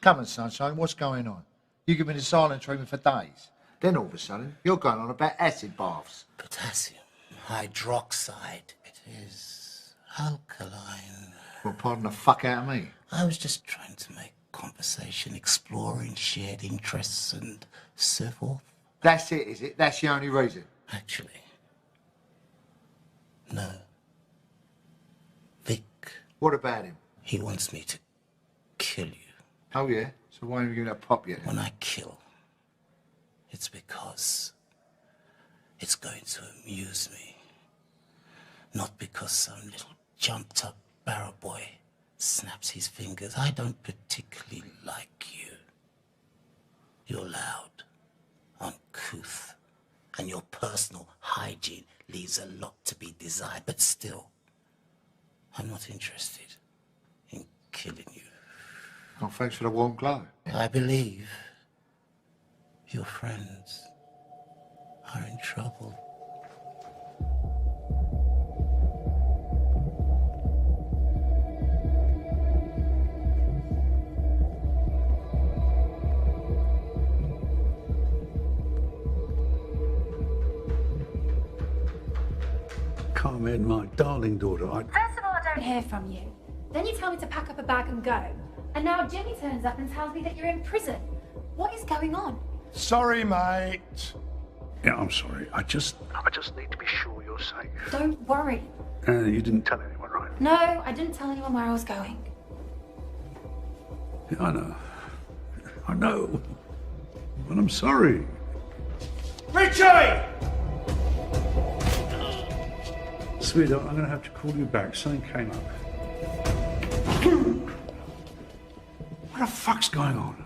Come on, Sunshine, what's going on? You give me the silent treatment for days. Then all of a sudden, you're going on about acid baths. Potassium hydroxide. It is alkaline. Well, pardon the fuck out of me. I was just trying to make conversation, exploring shared interests and so forth. That's it, is it? That's the only reason? Actually, no. Vic. What about him? He wants me to kill you. Oh, yeah? So why haven't you given that pop yet? When I kill, it's because it's going to amuse me. Not because some little jumped-up barrow boy snaps his fingers. I don't particularly like you. You're loud, uncouth, and your personal hygiene leaves a lot to be desired. But still, I'm not interested in killing you. Oh, thanks for the warm glow. I believe your friends are in trouble. Carmen, my darling daughter, First of all, I don't hear from you. Then you tell me to pack up a bag and go. And now Jenny turns up and tells me that you're in prison. What is going on? Sorry, mate. Yeah, I'm sorry. I just need to be sure you're safe. Don't worry. You didn't tell anyone, right? No, I didn't tell anyone where I was going. Yeah, I know. I know. But I'm sorry. Richie! Sweetheart, I'm going to have to call you back. Something came up. What the fuck's going on?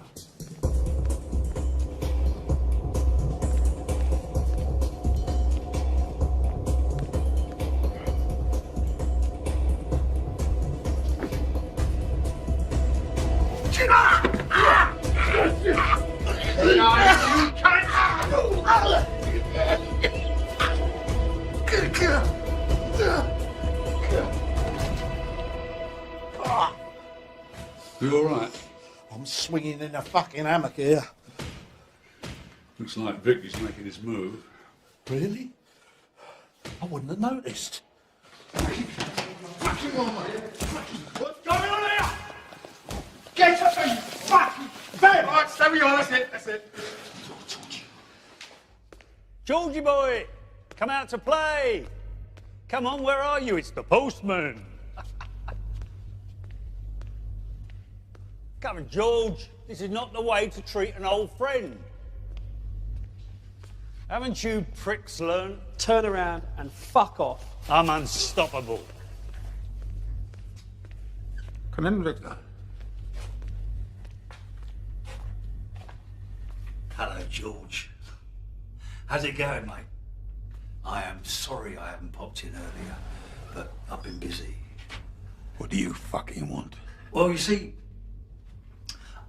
You all right? I'm swinging in a fucking hammock here. Looks like Vic is making his move. Really? I wouldn't have noticed. What's going on here? Get up and fucking bed! Right, stay where you are, that's it. Georgie boy, come out to play. Come on, where are you? It's the postman. Come on, George. This is not the way to treat an old friend. Haven't you pricks learned? Turn around and fuck off. I'm unstoppable. Come in, Victor. Hello, George. How's it going, mate? I am sorry I haven't popped in earlier, but I've been busy. What do you fucking want? Well, you see,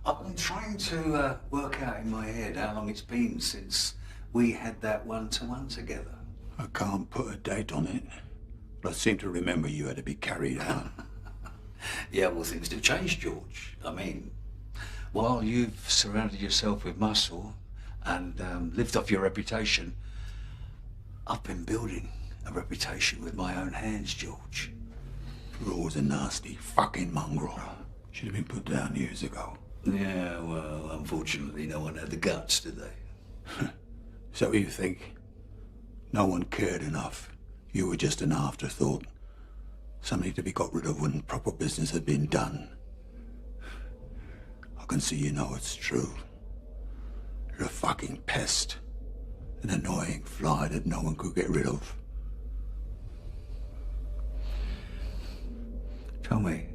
I've been trying to work out in my head how long it's been since we had that one-to-one together. I can't put a date on it, but I seem to remember you had to be carried out. Yeah, well, things do change, George. I mean, while you've surrounded yourself with muscle and lived off your reputation, I've been building a reputation with my own hands, George. You're always a nasty fucking mongrel. Should have been put down years ago. Yeah, well, unfortunately, no one had the guts, did they? Is that what you think? No one cared enough. You were just an afterthought. Something to be got rid of when proper business had been done. I can see you know it's true. You're a fucking pest. An annoying fly that no one could get rid of. Tell me,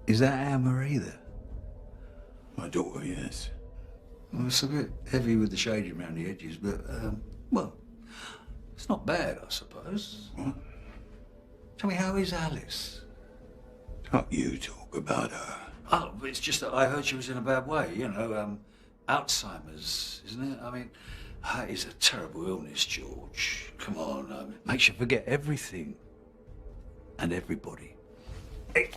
is that Anne-Marie there? My daughter, yes. Well, it's a bit heavy with the shading around the edges, but, well, It's not bad, I suppose. Tell me, how is Alice? Don't you talk about her. Oh, it's just that I heard she was in a bad way, you know, Alzheimer's, isn't it? I mean, that is a terrible illness, George. Come on, makes you forget everything. And everybody. Hey.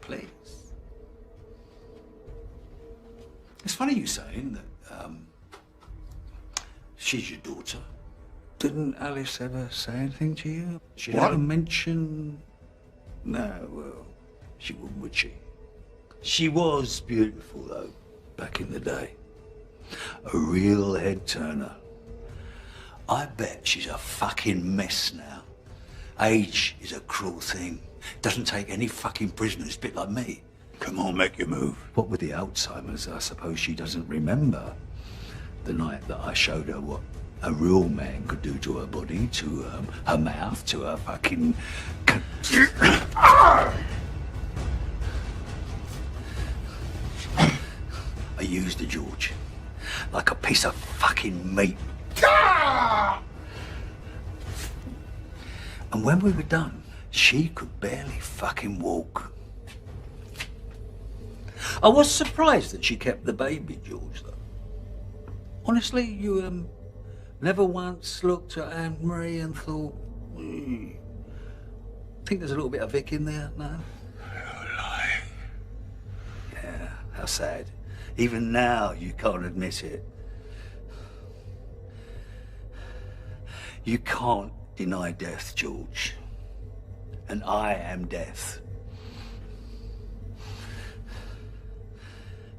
Please. It's funny you saying that, she's your daughter. Didn't Alice ever say anything to you? She never mentioned... No, well, she wouldn't, would she? She was beautiful, though, back in the day. A real head-turner. I bet she's a fucking mess now. Age is a cruel thing. Doesn't take any fucking prisoners, bit like me. Come on, make your move. What with the Alzheimer's, I suppose she doesn't remember the night that I showed her what a real man could do to her body, to her mouth, to her fucking... I used her, George, like a piece of fucking meat. And when we were done, she could barely fucking walk. I was surprised that she kept the baby, George, though. Honestly, you never once looked at Anne-Marie and thought, think there's a little bit of Vic in there, no? You're lying. Yeah, how sad. Even now, you can't admit it. You can't deny death, George. And I am death.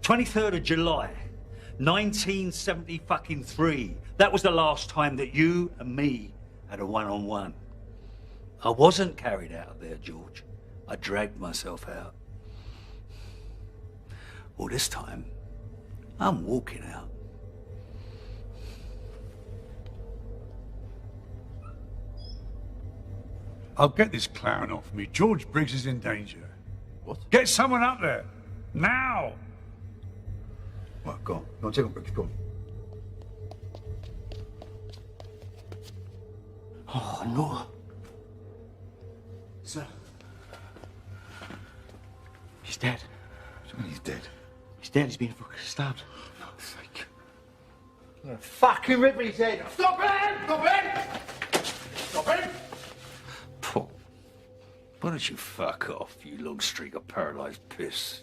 23rd of July, 1973. That was the last time that you and me had a one-on-one. I wasn't carried out there, George. I dragged myself out. Well, this time, I'm walking out. I'll get this clown off me. George Briggs is in danger. What? Get someone up there. Now! Right, go on. No, take on, Briggs, go on. Oh, no. Sir. He's dead. He's dead. He's dead. He's been fucking stabbed. For fuck's sake. Fucking rip his head. Stop him! Stop him! Stop him! Why don't you fuck off, you long streak of paralysed piss?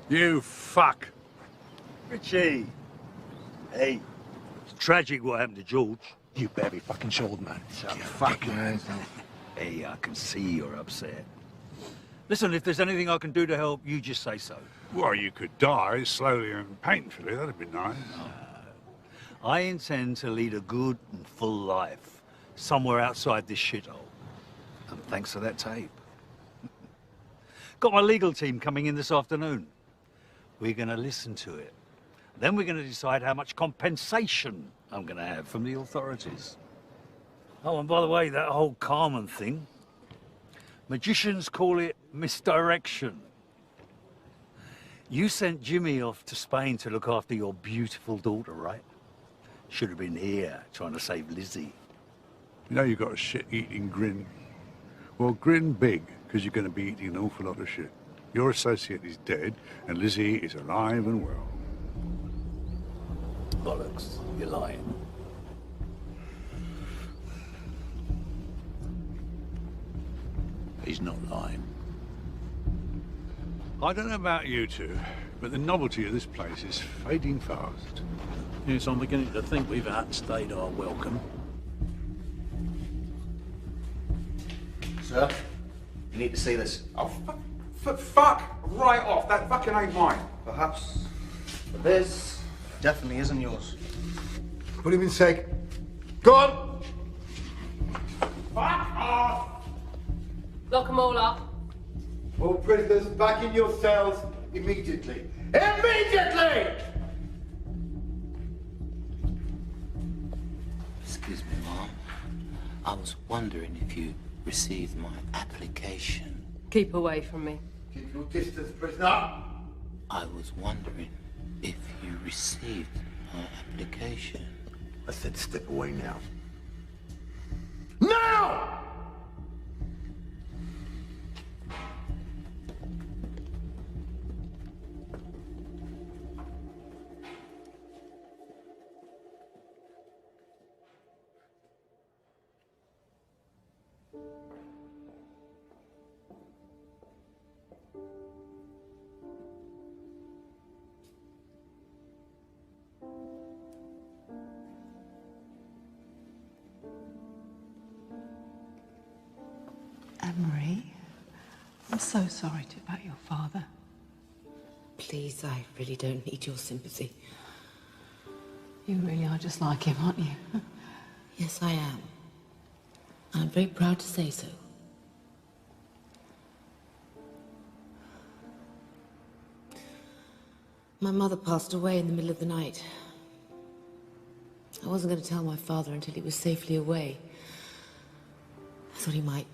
You fuck. Richie! Hey, it's tragic what happened to George. You better be fucking short, man. Shut your fucking hands down. Hey, I can see you're upset. Listen, if there's anything I can do to help, you just say so. Well, you could die slowly and painfully. That'd be nice. I intend to lead a good and full life somewhere outside this shithole. And thanks for that tape. Got my legal team coming in this afternoon. We're going to listen to it. Then we're going to decide how much compensation I'm going to have from the authorities. Oh, and by the way, that whole Carmen thing, magicians call it misdirection. You sent Jimmy off to Spain to look after your beautiful daughter, right? Should have been here trying to save Lizzie. You know you've got a shit-eating grin. Well, grin big, because you're going to be eating an awful lot of shit. Your associate is dead, and Lizzie is alive and well. Bollocks, you're lying. He's not lying. I don't know about you two, but the novelty of this place is fading fast. Yes, I'm beginning to think we've outstayed our welcome. Sir, you need to see this. Oh, fuck right off. That fucking ain't mine. Perhaps. But this definitely isn't yours. Put him in seg. Go on! Fuck off! Lock them all up. All prisoners back in your cells immediately. Immediately! Excuse me, Mom. I was wondering if you received my application. Keep away from me. Keep your distance, prisoner. I was wondering if you received my application. I said step away now. Now! Anne-Marie, I'm so sorry about your father. Please, I really don't need your sympathy. You really are just like him, aren't you? Yes, I am. I'm very proud to say so. My mother passed away in the middle of the night. I wasn't going to tell my father until he was safely away. I thought he might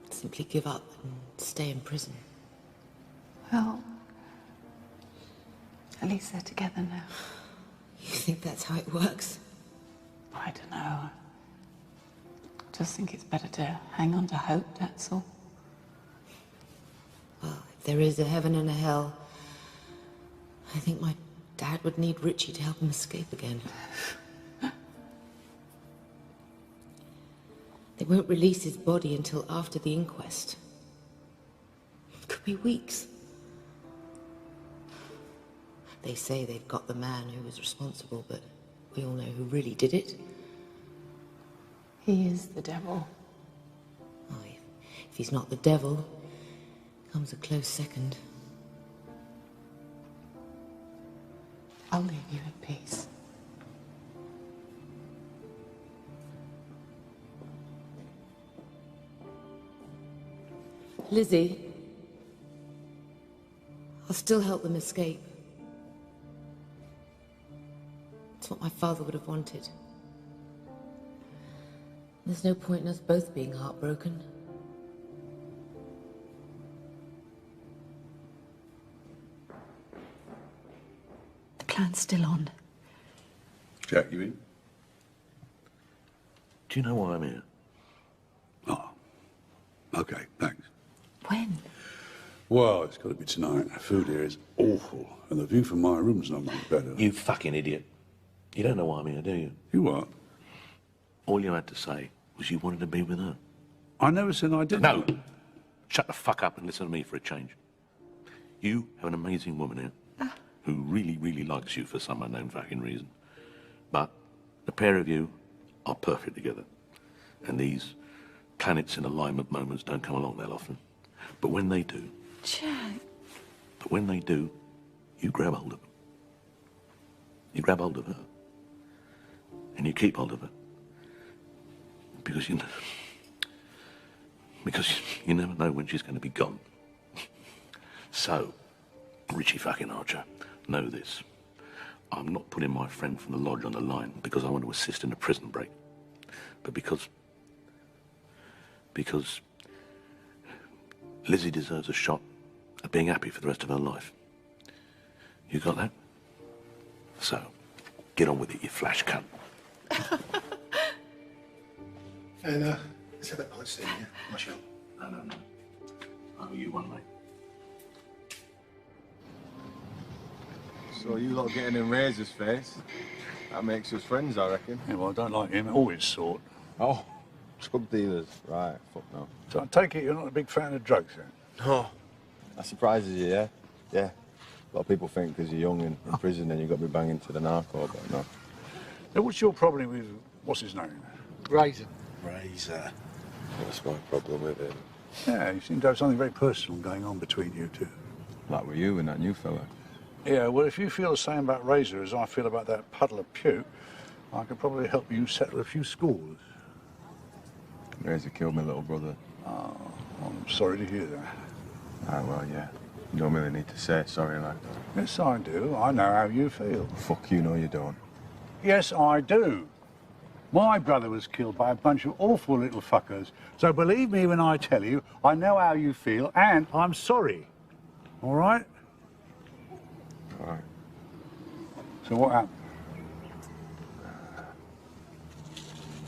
simply give up and stay in prison. Well, at least they're together now. You think that's how it works? I don't know. I just think it's better to hang on to hope, that's all. Well, if there is a heaven and a hell, I think my dad would need Richie to help him escape again. They won't release his body until after the inquest. It could be weeks. They say they've got the man who was responsible, but we all know who really did it. He is the devil. Oh, if he's not the devil, comes a close second. I'll leave you in peace. Lizzie, I'll still help them escape. It's what my father would have wanted. There's no point in us both being heartbroken. The plan's still on. Jack, you in? Do you know why I'm here? Oh. Okay, thanks. When? Well, it's got to be tonight. The food here is awful, and the view from my room's not much better. You fucking idiot. You don't know why I'm here, do you? You what? All you had to say was you wanted to be with her. I never said I didn't. No! Shut the fuck up and listen to me for a change. You have an amazing woman here who really, really likes you for some unknown fucking reason. But the pair of you are perfect together. And these planets in alignment moments don't come along that often. But when they do... Jack. But when they do, you grab hold of them. You grab hold of her. And you keep hold of her. Because you never know when she's going to be gone. So, Richie fucking Archer, know this. I'm not putting my friend from the lodge on the line because I want to assist in a prison break. But because Lizzie deserves a shot at being happy for the rest of her life. You got that? So, get on with it, you flash cunt. And, let's have that night scene, yeah? Myself. No. I owe you one, mate. So you lot getting in Razor's face? That makes us friends, I reckon. Yeah, well, I don't like him or his sort. Oh, drug dealers. Right, fuck no. So I take it you're not a big fan of drugs, then? No. That surprises you, yeah? Yeah. A lot of people think because you're young and in prison then you've got to be banging to the narco, but no. Now, what's your problem with, what's his name? Razor. Razor. What's my problem with him? Yeah, you seem to have something very personal going on between you two. Like with you and that new fella. Yeah, well, if you feel the same about Razor as I feel about that puddle of puke, I could probably help you settle a few scores. Razor killed my little brother. Oh, I'm sorry to hear that. Ah, well, yeah. You don't really need to say sorry like that. Yes, I do. I know how you feel. Fuck you, no you don't. Yes, I do. My brother was killed by a bunch of awful little fuckers. So believe me when I tell you, I know how you feel, and I'm sorry. All right? All right. So what happened?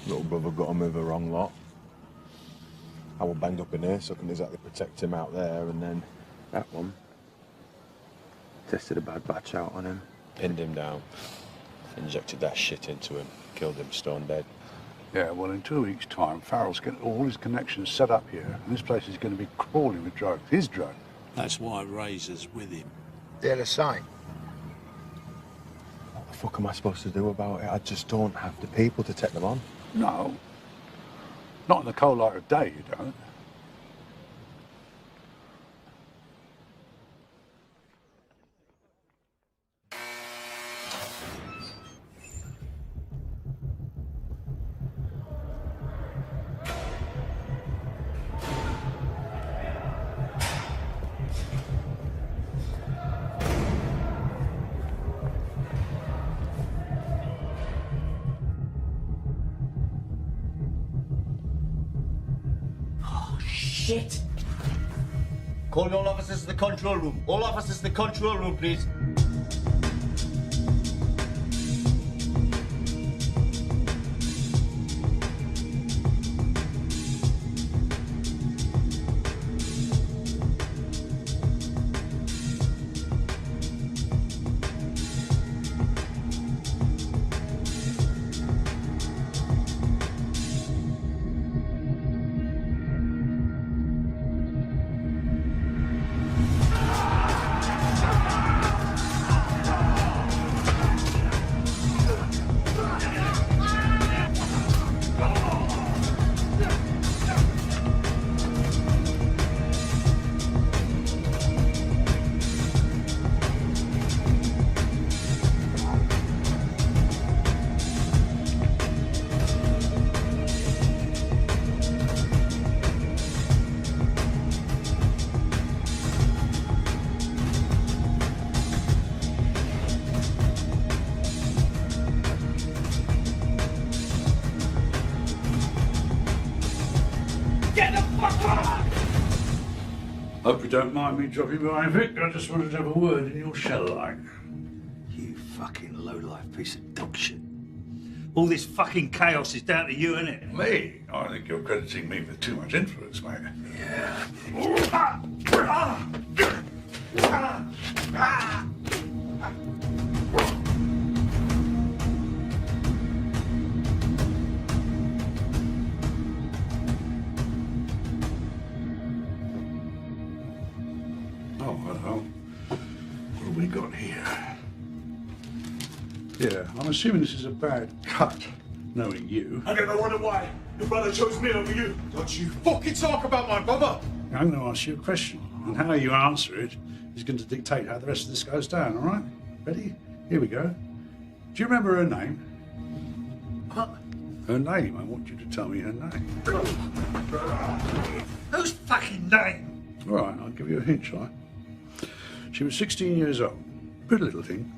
Little brother got him with the wrong lot. I was banged up in here, so I couldn't exactly protect him out there, and then that one tested a bad batch out on him, pinned him down, injected that shit into him, killed him stone dead. Yeah, well, in 2 weeks' time, Farrell's getting all his connections set up here, and this place is going to be crawling with drugs. His drug. That's why Razor's with him. They're the same. What the fuck am I supposed to do about it? I just don't have the people to take them on. No. Not in the cold light of day, you don't. Shit! Call all officers to the control room. All officers to the control room, please. Hope you don't mind me dropping by, Vic. I just wanted to have a word in your shell line. You fucking low-life piece of dog shit. All this fucking chaos is down to you, innit? Me? I think you're crediting me with too much influence, mate. Yeah. Oh, well, what have we got here? Yeah, I'm assuming this is a bad cut, knowing you. I never wonder why your brother chose me over you. Don't you fucking talk about my brother! I'm going to ask you a question, and how you answer it is going to dictate how the rest of this goes down, all right? Ready? Here we go. Do you remember her name? What? Her name. I want you to tell me her name. Whose fucking name? All right, I'll give you a hint, shall I? She was 16 years old. Pretty little thing.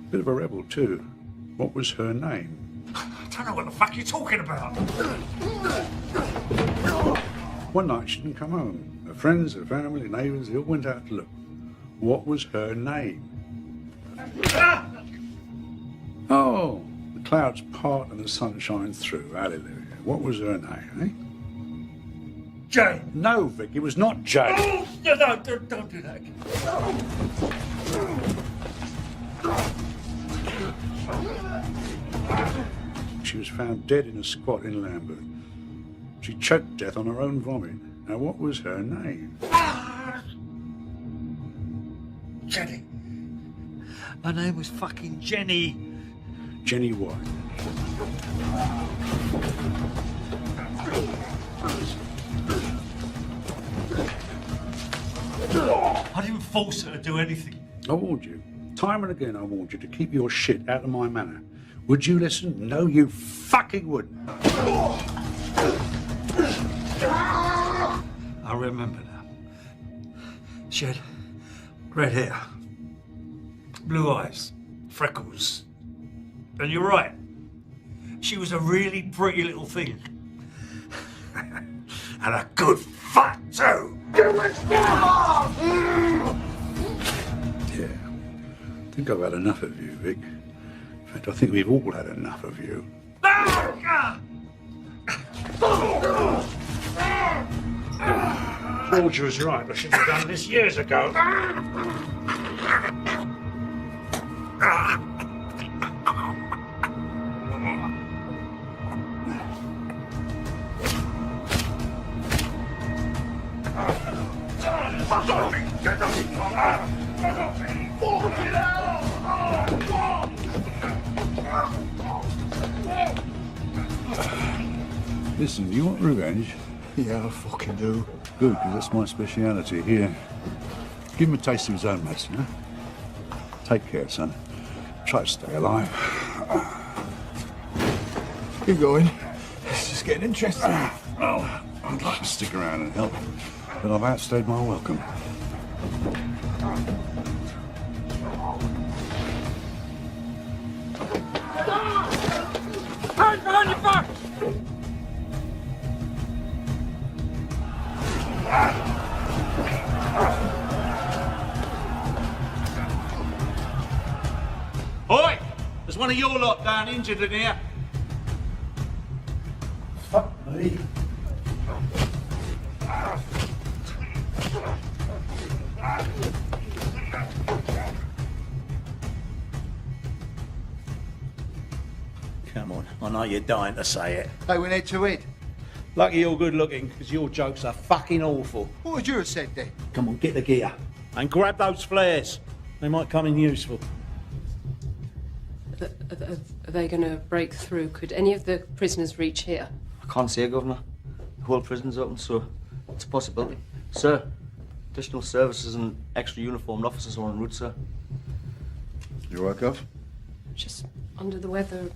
Bit of a rebel, too. What was her name? I don't know what the fuck you're talking about. One night she didn't come home. Her friends, her family, neighbours, they all went out to look. What was her name? Oh, the clouds part and the sun shines through. Hallelujah. What was her name, eh? Jane. No, Vic, it was not Jane. Oh, no, don't do that. She was found dead in a squat in Lambeth. She choked to death on her own vomit. Now, what was her name? Jenny. Her name was fucking Jenny. Jenny what? I didn't force her to do anything. I warned you. Time and again I warned you to keep your shit out of my manor. Would you listen? No, you fucking wouldn't. I remember now. She had red hair, blue eyes, freckles. And you're right. She was a really pretty little thing. And a good fat too. Yeah. I think I've had enough of you, Vic. In fact, I think we've all had enough of you. George was right. I should have done this years ago. Listen, do you want revenge? Yeah, I fucking do. Good, because that's my speciality. Here, give him a taste of his own medicine, huh? Take care, son. Try to stay alive. Keep going. It's just getting interesting. Well, I'd like to stick around and help, but I've outstayed my welcome. Hands behind your back! Oi! There's one of your lot down injured in here. Fuck me. Come on, I know you're dying to say it. Hey, we need to eat. Lucky you're good looking, because your jokes are fucking awful. What would you have said then? Come on, get the gear. And grab those flares. They might come in useful. Are they going to break through? Could any of the prisoners reach here? I can't say, Governor. The whole prison's open, so it's a possibility. Sir, additional services and extra uniformed officers are en route, sir. You all right, Gov? Just under the weather.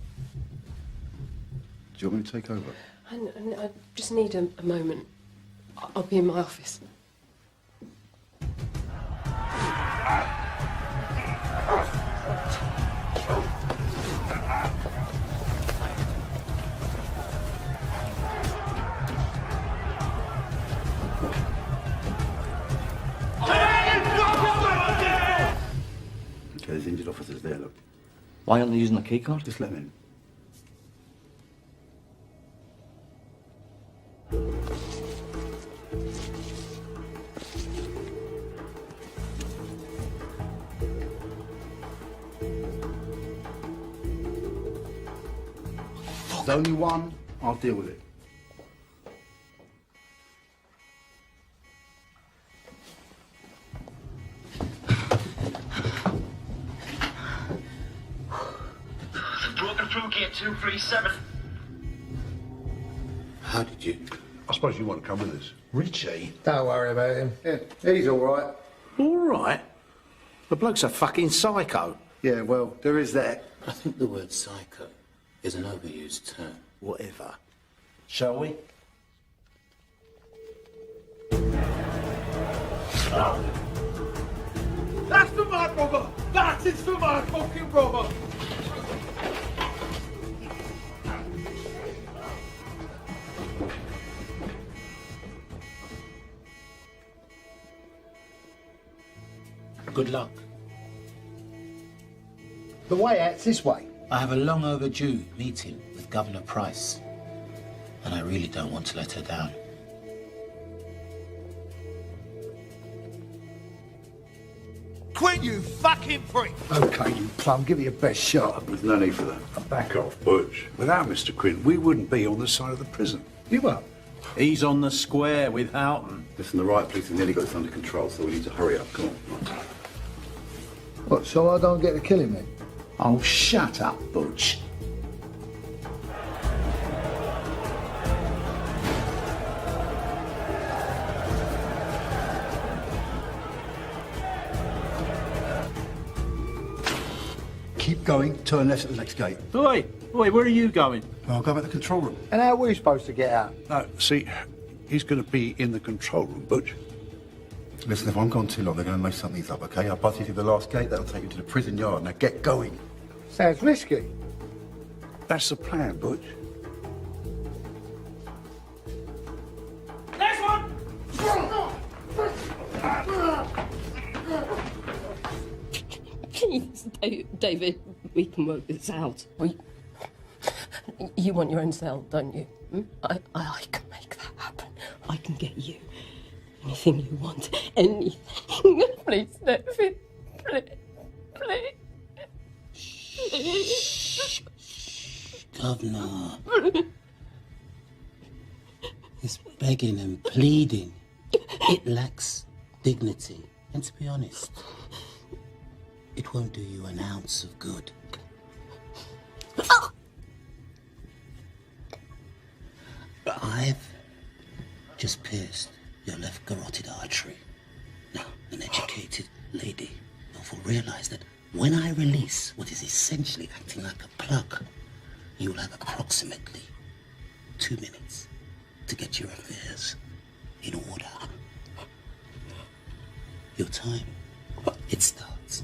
Do you want me to take over? I just need a moment. I'll be in my office. Okay, there's injured officers there, look. Why aren't they using the key card? Just let them in. There's only one. I'll deal with it. Broken through gate 237. How did you? I suppose you want to come with us. Richie? Don't worry about him. Yeah, he's all right. All right? The bloke's a fucking psycho. Yeah, well, there is that. I think the word psycho is an overused term. Whatever. Shall we? That's for my brother! That is for my fucking brother! Good luck. The way out's this way. I have a long overdue meeting with Governor Price, and I really don't want to let her down. Quit, you fucking prick! Okay, you plum, give it your best shot. There's no need for that. Back off, Butch. Without Mr. Quinn, we wouldn't be on the side of the prison. You are. He's on the square with Houghton. Listen, the right police have nearly got this under control, so we need to hurry up. Come on. What, so I don't get to kill him then? Oh, shut up, Butch. Keep going, turn left at the next gate. Oi, where are you going? I'll go back to the control room. And how are we supposed to get out? No, see, he's going to be in the control room, Butch. Listen, if I'm gone too long, they're going to mess something up, okay? I'll buzz you through the last gate, that'll take you to the prison yard. Now get going. Sounds risky. That's the plan, Butch. Next one! Please, David, we can work this out. You want your own cell, don't you? I can make that happen. I can get you anything you want. Anything. Please, David. Please. Please. Shh, Governor. It's begging and pleading. It lacks dignity. And to be honest, it won't do you an ounce of good. I've just pierced your left carotid artery. Now, an educated lady will realize that when I release what is essentially acting like a plug, you'll have approximately 2 minutes to get your affairs in order. Your time, it starts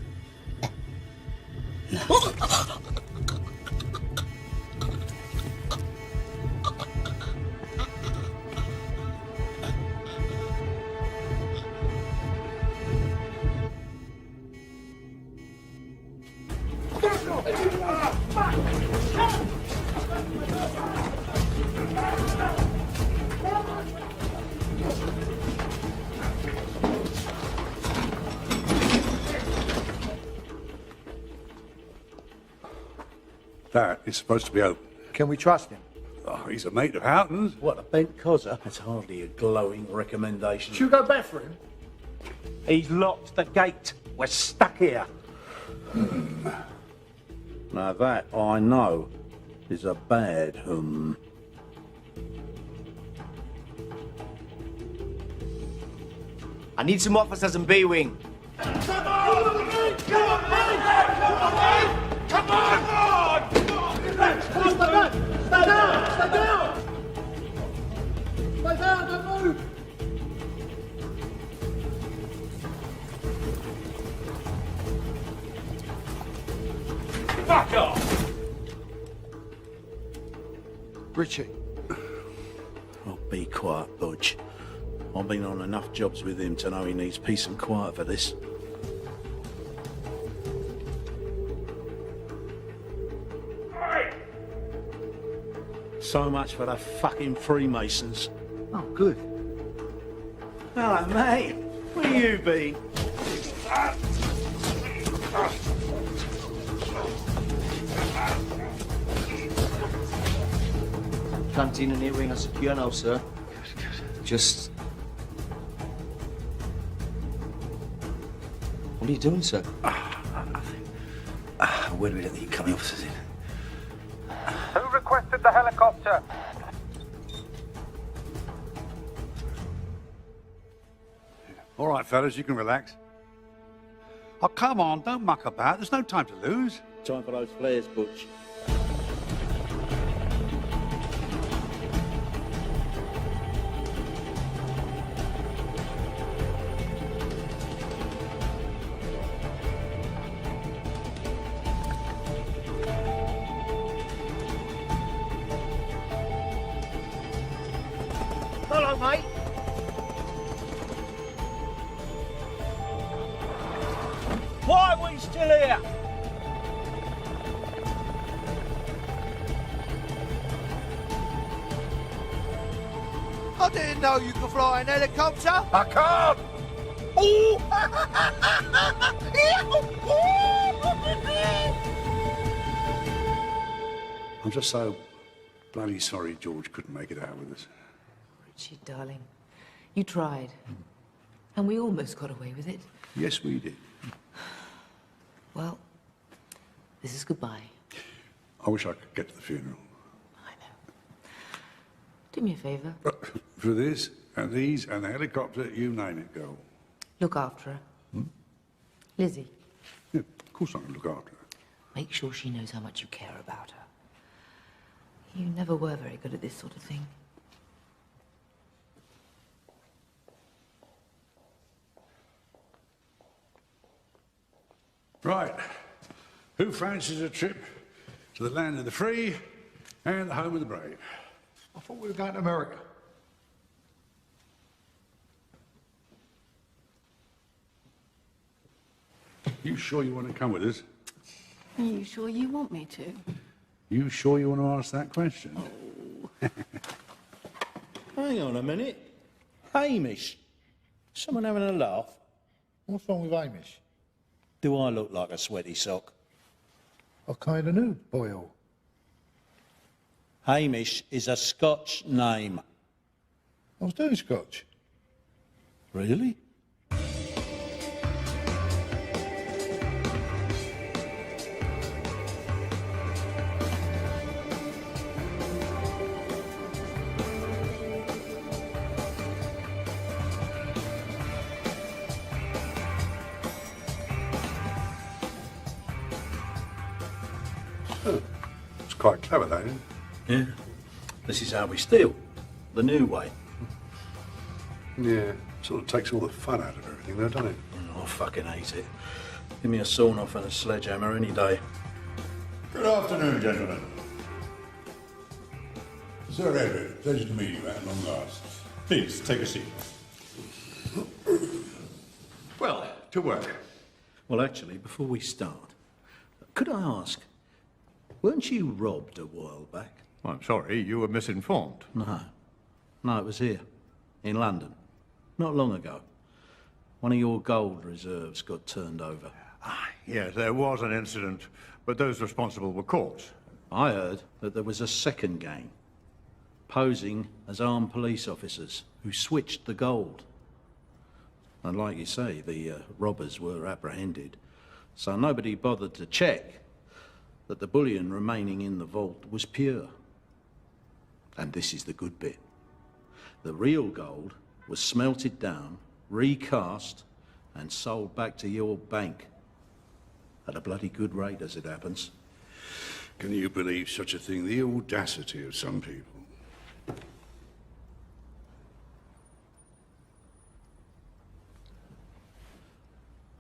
now. That is supposed to be open. Can we trust him? Oh, he's a mate of Houghton's. What, a bent cozzer? That's hardly a glowing recommendation. Should we go back for him? He's locked the gate. We're stuck here. Now that, I know, is a bad I need some officers in B-Wing. Come on! Come on! Come on! Stay down! Stay down! Stay down, don't move! Fuck off! Richie. Oh, be quiet, Budge. I've been on enough jobs with him to know he needs peace and quiet for this. So much for the fucking Freemasons. Oh, good. Hello, mate. Where you been? Canteen and earring are secure now, sir. Just... What are you doing, sir? Where do we let the incoming officers in? Who requested the helicopter? All right, fellas, you can relax. Oh, come on, don't muck about. There's no time to lose. Time for those flares, Butch. Hello, mate. Why are we still here? I didn't know you could fly an helicopter. I can't! I'm just so bloody sorry George couldn't make it out with us. Richie, darling, you tried. And we almost got away with it. Yes, we did. Well, this is goodbye. I wish I could get to the funeral. Do me a favour. For this, and these, and the helicopter, you name it, girl. Look after her. Lizzie. Yeah, of course I can look after her. Make sure she knows how much you care about her. You never were very good at this sort of thing. Right. Who fancies a trip to the land of the free and the home of the brave. I thought we were going to America. You sure you want to come with us? Are you sure you want me to? You sure you want to ask that question? Hang on a minute. Hamish. Someone having a laugh? What's wrong with Hamish? Do I look like a sweaty sock? I kind of knew, Boyle. Hamish is a Scotch name. I was doing Scotch. Really? It's quite clever, that, isn't it? Yeah. This is how we steal. The new way. Yeah. Sort of takes all the fun out of everything, though, doesn't it? Oh, I fucking hate it. Give me a sawn-off and a sledgehammer any day. Good afternoon, gentlemen. Sir Edward, pleasure to meet you at long last. Please, take a seat. Well, to work. Well, actually, before we start, could I ask, weren't you robbed a while back? Well, I'm sorry, you were misinformed. No. No, it was here, in London, not long ago. One of your gold reserves got turned over. Yes, there was an incident, but those responsible were caught. I heard that there was a second gang, posing as armed police officers, who switched the gold. And like you say, the robbers were apprehended, so nobody bothered to check that the bullion remaining in the vault was pure. And this is the good bit. The real gold was smelted down, recast, and sold back to your bank. At a bloody good rate, as it happens. Can you believe such a thing? The audacity of some people.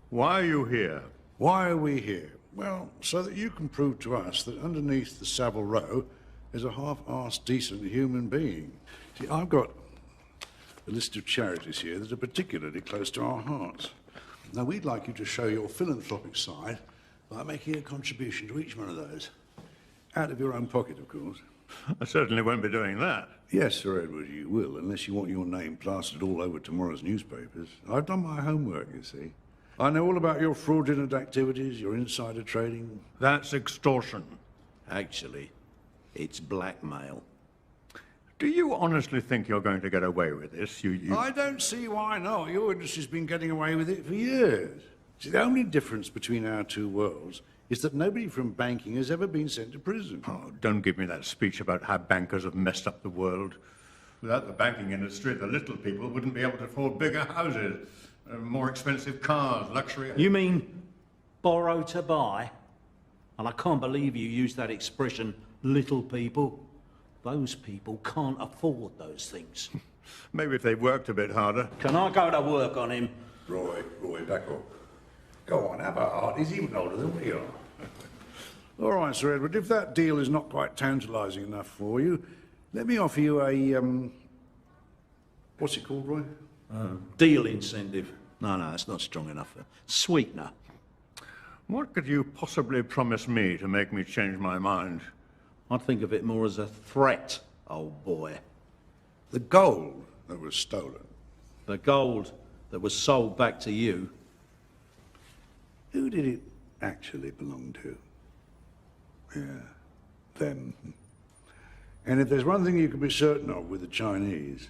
Why are you here? Why are we here? Well, so that you can prove to us that underneath the Savile Row is a half-assed, decent human being. See, I've got a list of charities here that are particularly close to our hearts. Now, we'd like you to show your philanthropic side by making a contribution to each one of those. Out of your own pocket, of course. I certainly won't be doing that. Yes, Sir Edward, you will, unless you want your name plastered all over tomorrow's newspapers. I've done my homework, you see. I know all about your fraudulent activities, your insider trading. That's extortion. Actually, it's blackmail. Do you honestly think you're going to get away with this? I don't see why not. Your industry's been getting away with it for years. See, the only difference between our two worlds is that nobody from banking has ever been sent to prison. Oh, don't give me that speech about how bankers have messed up the world. Without the banking industry, the little people wouldn't be able to afford bigger houses, more expensive cars, luxury... You mean borrow to buy? And I can't believe you used that expression, little people. Those people can't afford those things. Maybe if they worked a bit harder. Can I go to work on him? Roy, back up. Go on, have a heart. He's even older than we are. All right, Sir Edward, if that deal is not quite tantalising enough for you, let me offer you a, what's it called, Roy? Deal incentive. No, that's not strong enough. Sweetener. What could you possibly promise me to make me change my mind? I'd think of it more as a threat, old boy. The gold that was stolen. The gold that was sold back to you. Who did it actually belong to? Yeah, them. And if there's one thing you can be certain of with the Chinese,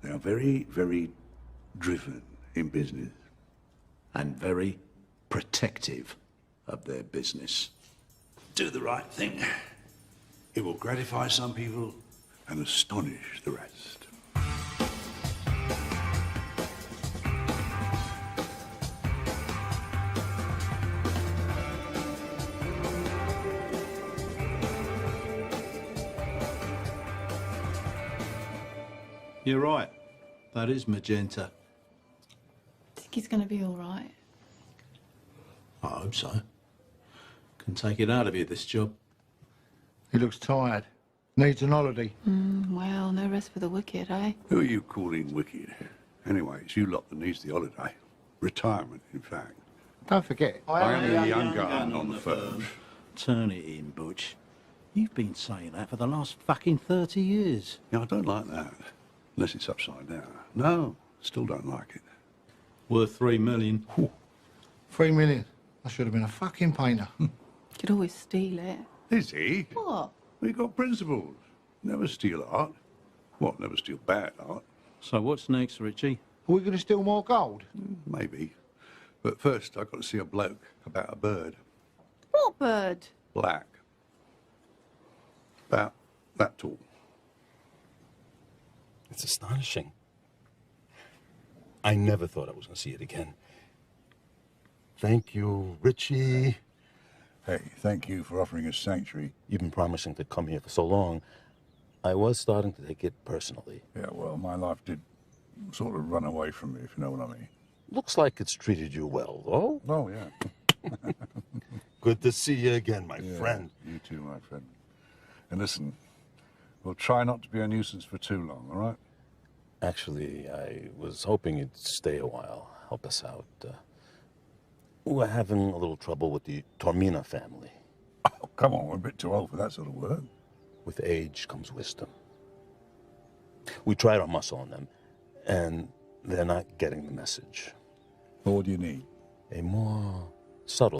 they are very, very driven in business. And very protective of their business. Do the right thing. It will gratify some people and astonish the rest. You're right. That is magenta. Think he's going to be all right? I hope so. Can take it out of you, this job. He looks tired. Needs an holiday. Well, no rest for the wicked, eh? Who are you calling wicked? Anyway, it's you lot that needs the holiday. Retirement, in fact. Don't forget, I am the young gun on the firm. Turn it in, Butch. You've been saying that for the last fucking 30 years. Yeah, I don't like that. Unless it's upside down. No, still don't like it. Worth 3 million. Whew. 3 million. I should have been a fucking painter. Could always steal it. Is he? What? We got principles. Never steal art. What, never steal bad art? So what's next, Richie? Are we going to steal more gold? Maybe. But first, I've got to see a bloke about a bird. What bird? Black. About that tall. It's astonishing. I never thought I was going to see it again. Thank you, Richie. Hey, thank you for offering us sanctuary. You've been promising to come here for so long. I was starting to take it personally. Yeah, well, my life did sort of run away from me, if you know what I mean. Looks like it's treated you well, though. Oh, yeah. Good to see you again, my friend. You too, my friend. And listen, we'll try not to be a nuisance for too long, all right? Actually, I was hoping you'd stay a while, help us out. We're having a little trouble with the Tormina family. Oh, come on, we're a bit too old for that sort of work. With age comes wisdom. We tried our muscle on them, and they're not getting the message. What do you need? A more subtle